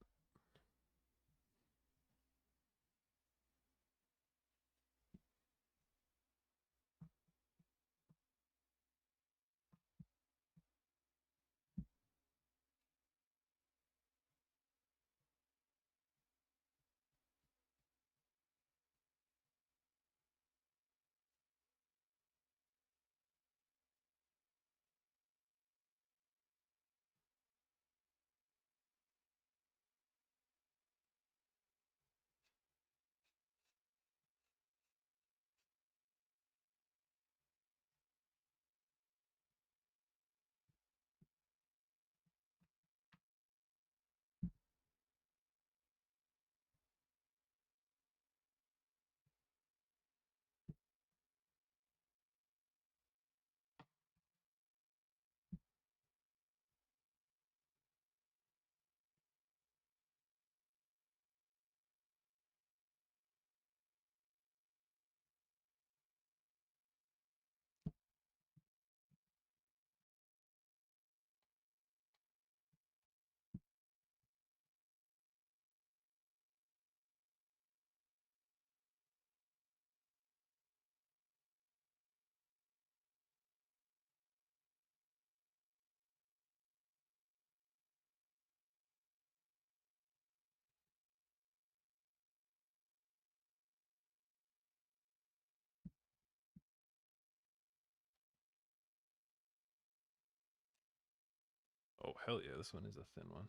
Oh, hell yeah, this one is a thin one.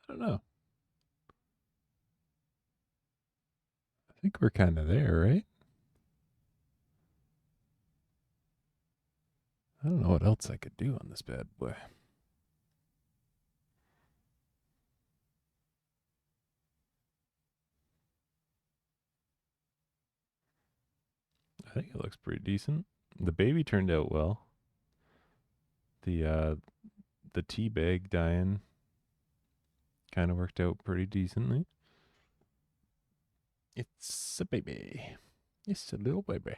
I don't know. I think we're kind of there, right? I don't know what else I could do on this bad boy. I think it looks pretty decent. The baby turned out well. The teabag dying kind of worked out pretty decently. It's a baby. It's a little baby.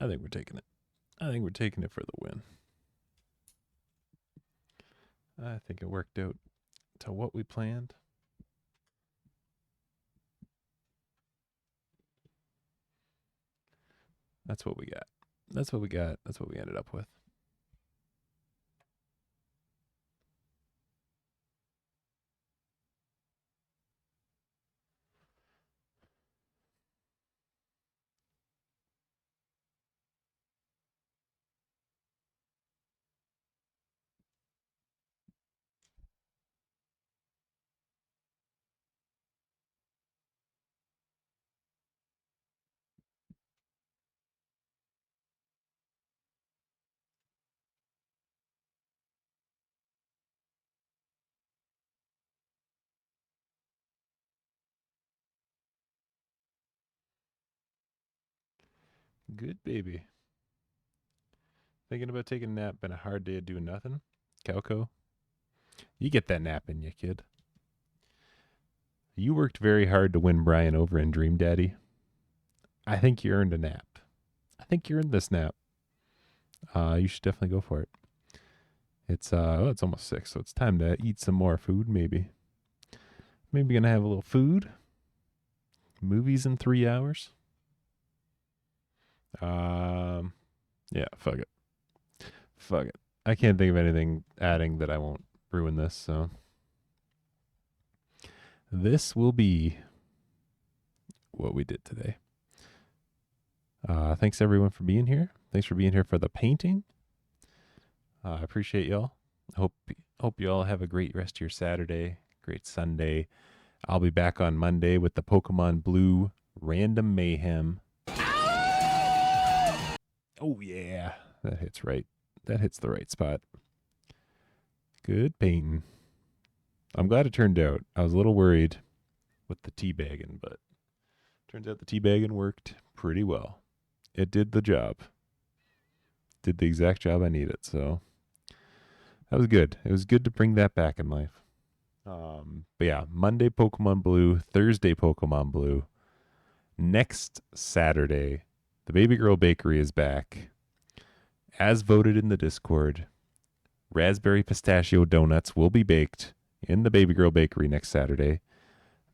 I think we're taking it. I think we're taking it for the win. I think it worked out to what we planned. That's what we got. That's what we got. That's what we ended up with. Good baby. Thinking about taking a nap. Been a hard day of doing nothing. Calco, you get that nap in you, kid. You worked very hard to win Brian over in Dream Daddy. I think you earned a nap. I think you earned this nap. You should definitely go for it. It's it's almost 6, so it's time to eat some more food. Maybe gonna have a little food. Movies in 3 hours. Yeah, fuck it. Fuck it. I can't think of anything adding that I won't ruin this. So this will be what we did today. Thanks everyone for being here. Thanks for being here for the painting. I appreciate y'all. Hope you all have a great rest of your Saturday, great Sunday. I'll be back on Monday with the Pokemon Blue Random Mayhem. Oh yeah, that hits right. That hits the right spot. Good painting. I'm glad it turned out. I was a little worried with the teabagging, but turns out the teabagging worked pretty well. It did the job. Did the exact job I needed, so that was good. It was good to bring that back in life. But yeah, Monday Pokemon Blue, Thursday Pokemon Blue. Next Saturday, the Baby Girl Bakery is back. As voted in the Discord, raspberry pistachio donuts will be baked in the Baby Girl Bakery next Saturday.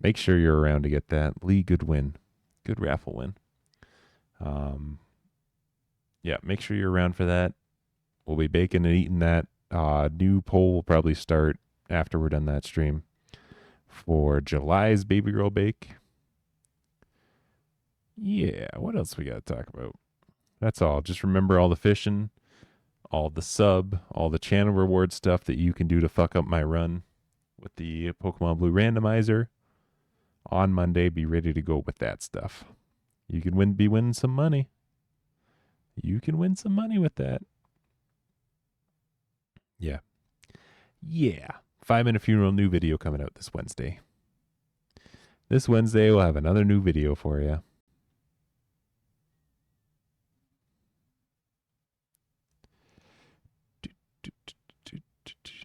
Make sure you're around to get that. Lee, good win. Good raffle win. Yeah, make sure you're around for that. We'll be baking and eating that. New poll will probably start after we're done that stream for July's Baby Girl Bake. Yeah, what else we got to talk about? That's all. Just remember all the fishing, all the sub, all the channel reward stuff that you can do to fuck up my run with the Pokemon Blue randomizer. On Monday, be ready to go with that stuff. You can be winning some money. You can win some money with that. Yeah. Yeah. 5-Minute Funeral new video coming out this Wednesday. This Wednesday, we'll have another new video for you.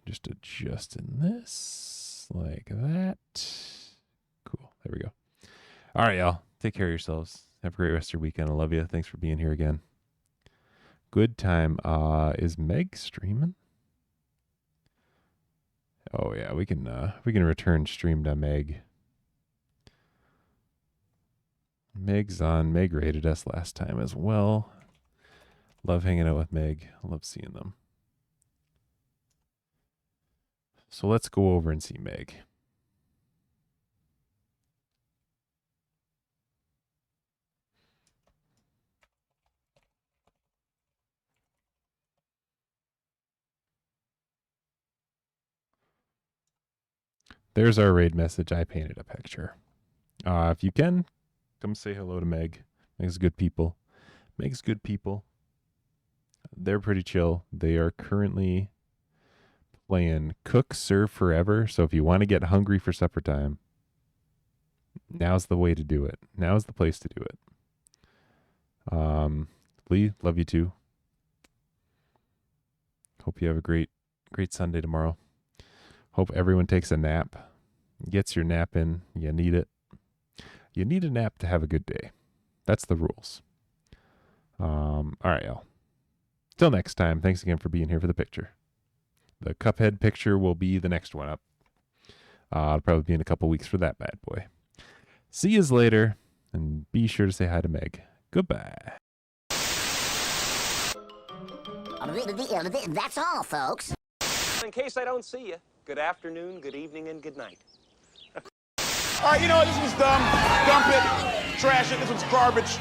Just adjusting this like that. Cool. There we go. All right, y'all. Take care of yourselves. Have a great rest of your weekend. I love you. Thanks for being here again. Good time. Is Meg streaming? Oh yeah, we can return stream to Meg. Meg's on. Meg rated us last time as well. Love hanging out with Meg. I love seeing them. So let's go over and see Meg. There's our raid message. I painted a picture. If you can, come say hello to Meg. Meg's good people. Meg's good people. They're pretty chill. They are currently playing Cook Serve Forever. So if you want to get hungry for supper time, now's the way to do it. Now's the place to do it. Lee, love you too. Hope you have a great Sunday tomorrow. Hope everyone takes a nap, gets your nap in. You need it. You need a nap to have a good day. That's the rules. All right, y'all. Till next time, thanks again for being here for the picture. The Cuphead picture will be the next one up. I'll probably be in a couple weeks for that bad boy. See yous later, and be sure to say hi to Meg. Goodbye. That's all, folks. In case I don't see you, good afternoon, good evening, and good night. All right, you know what? This was dumb. Dump it. Trash it. This was garbage.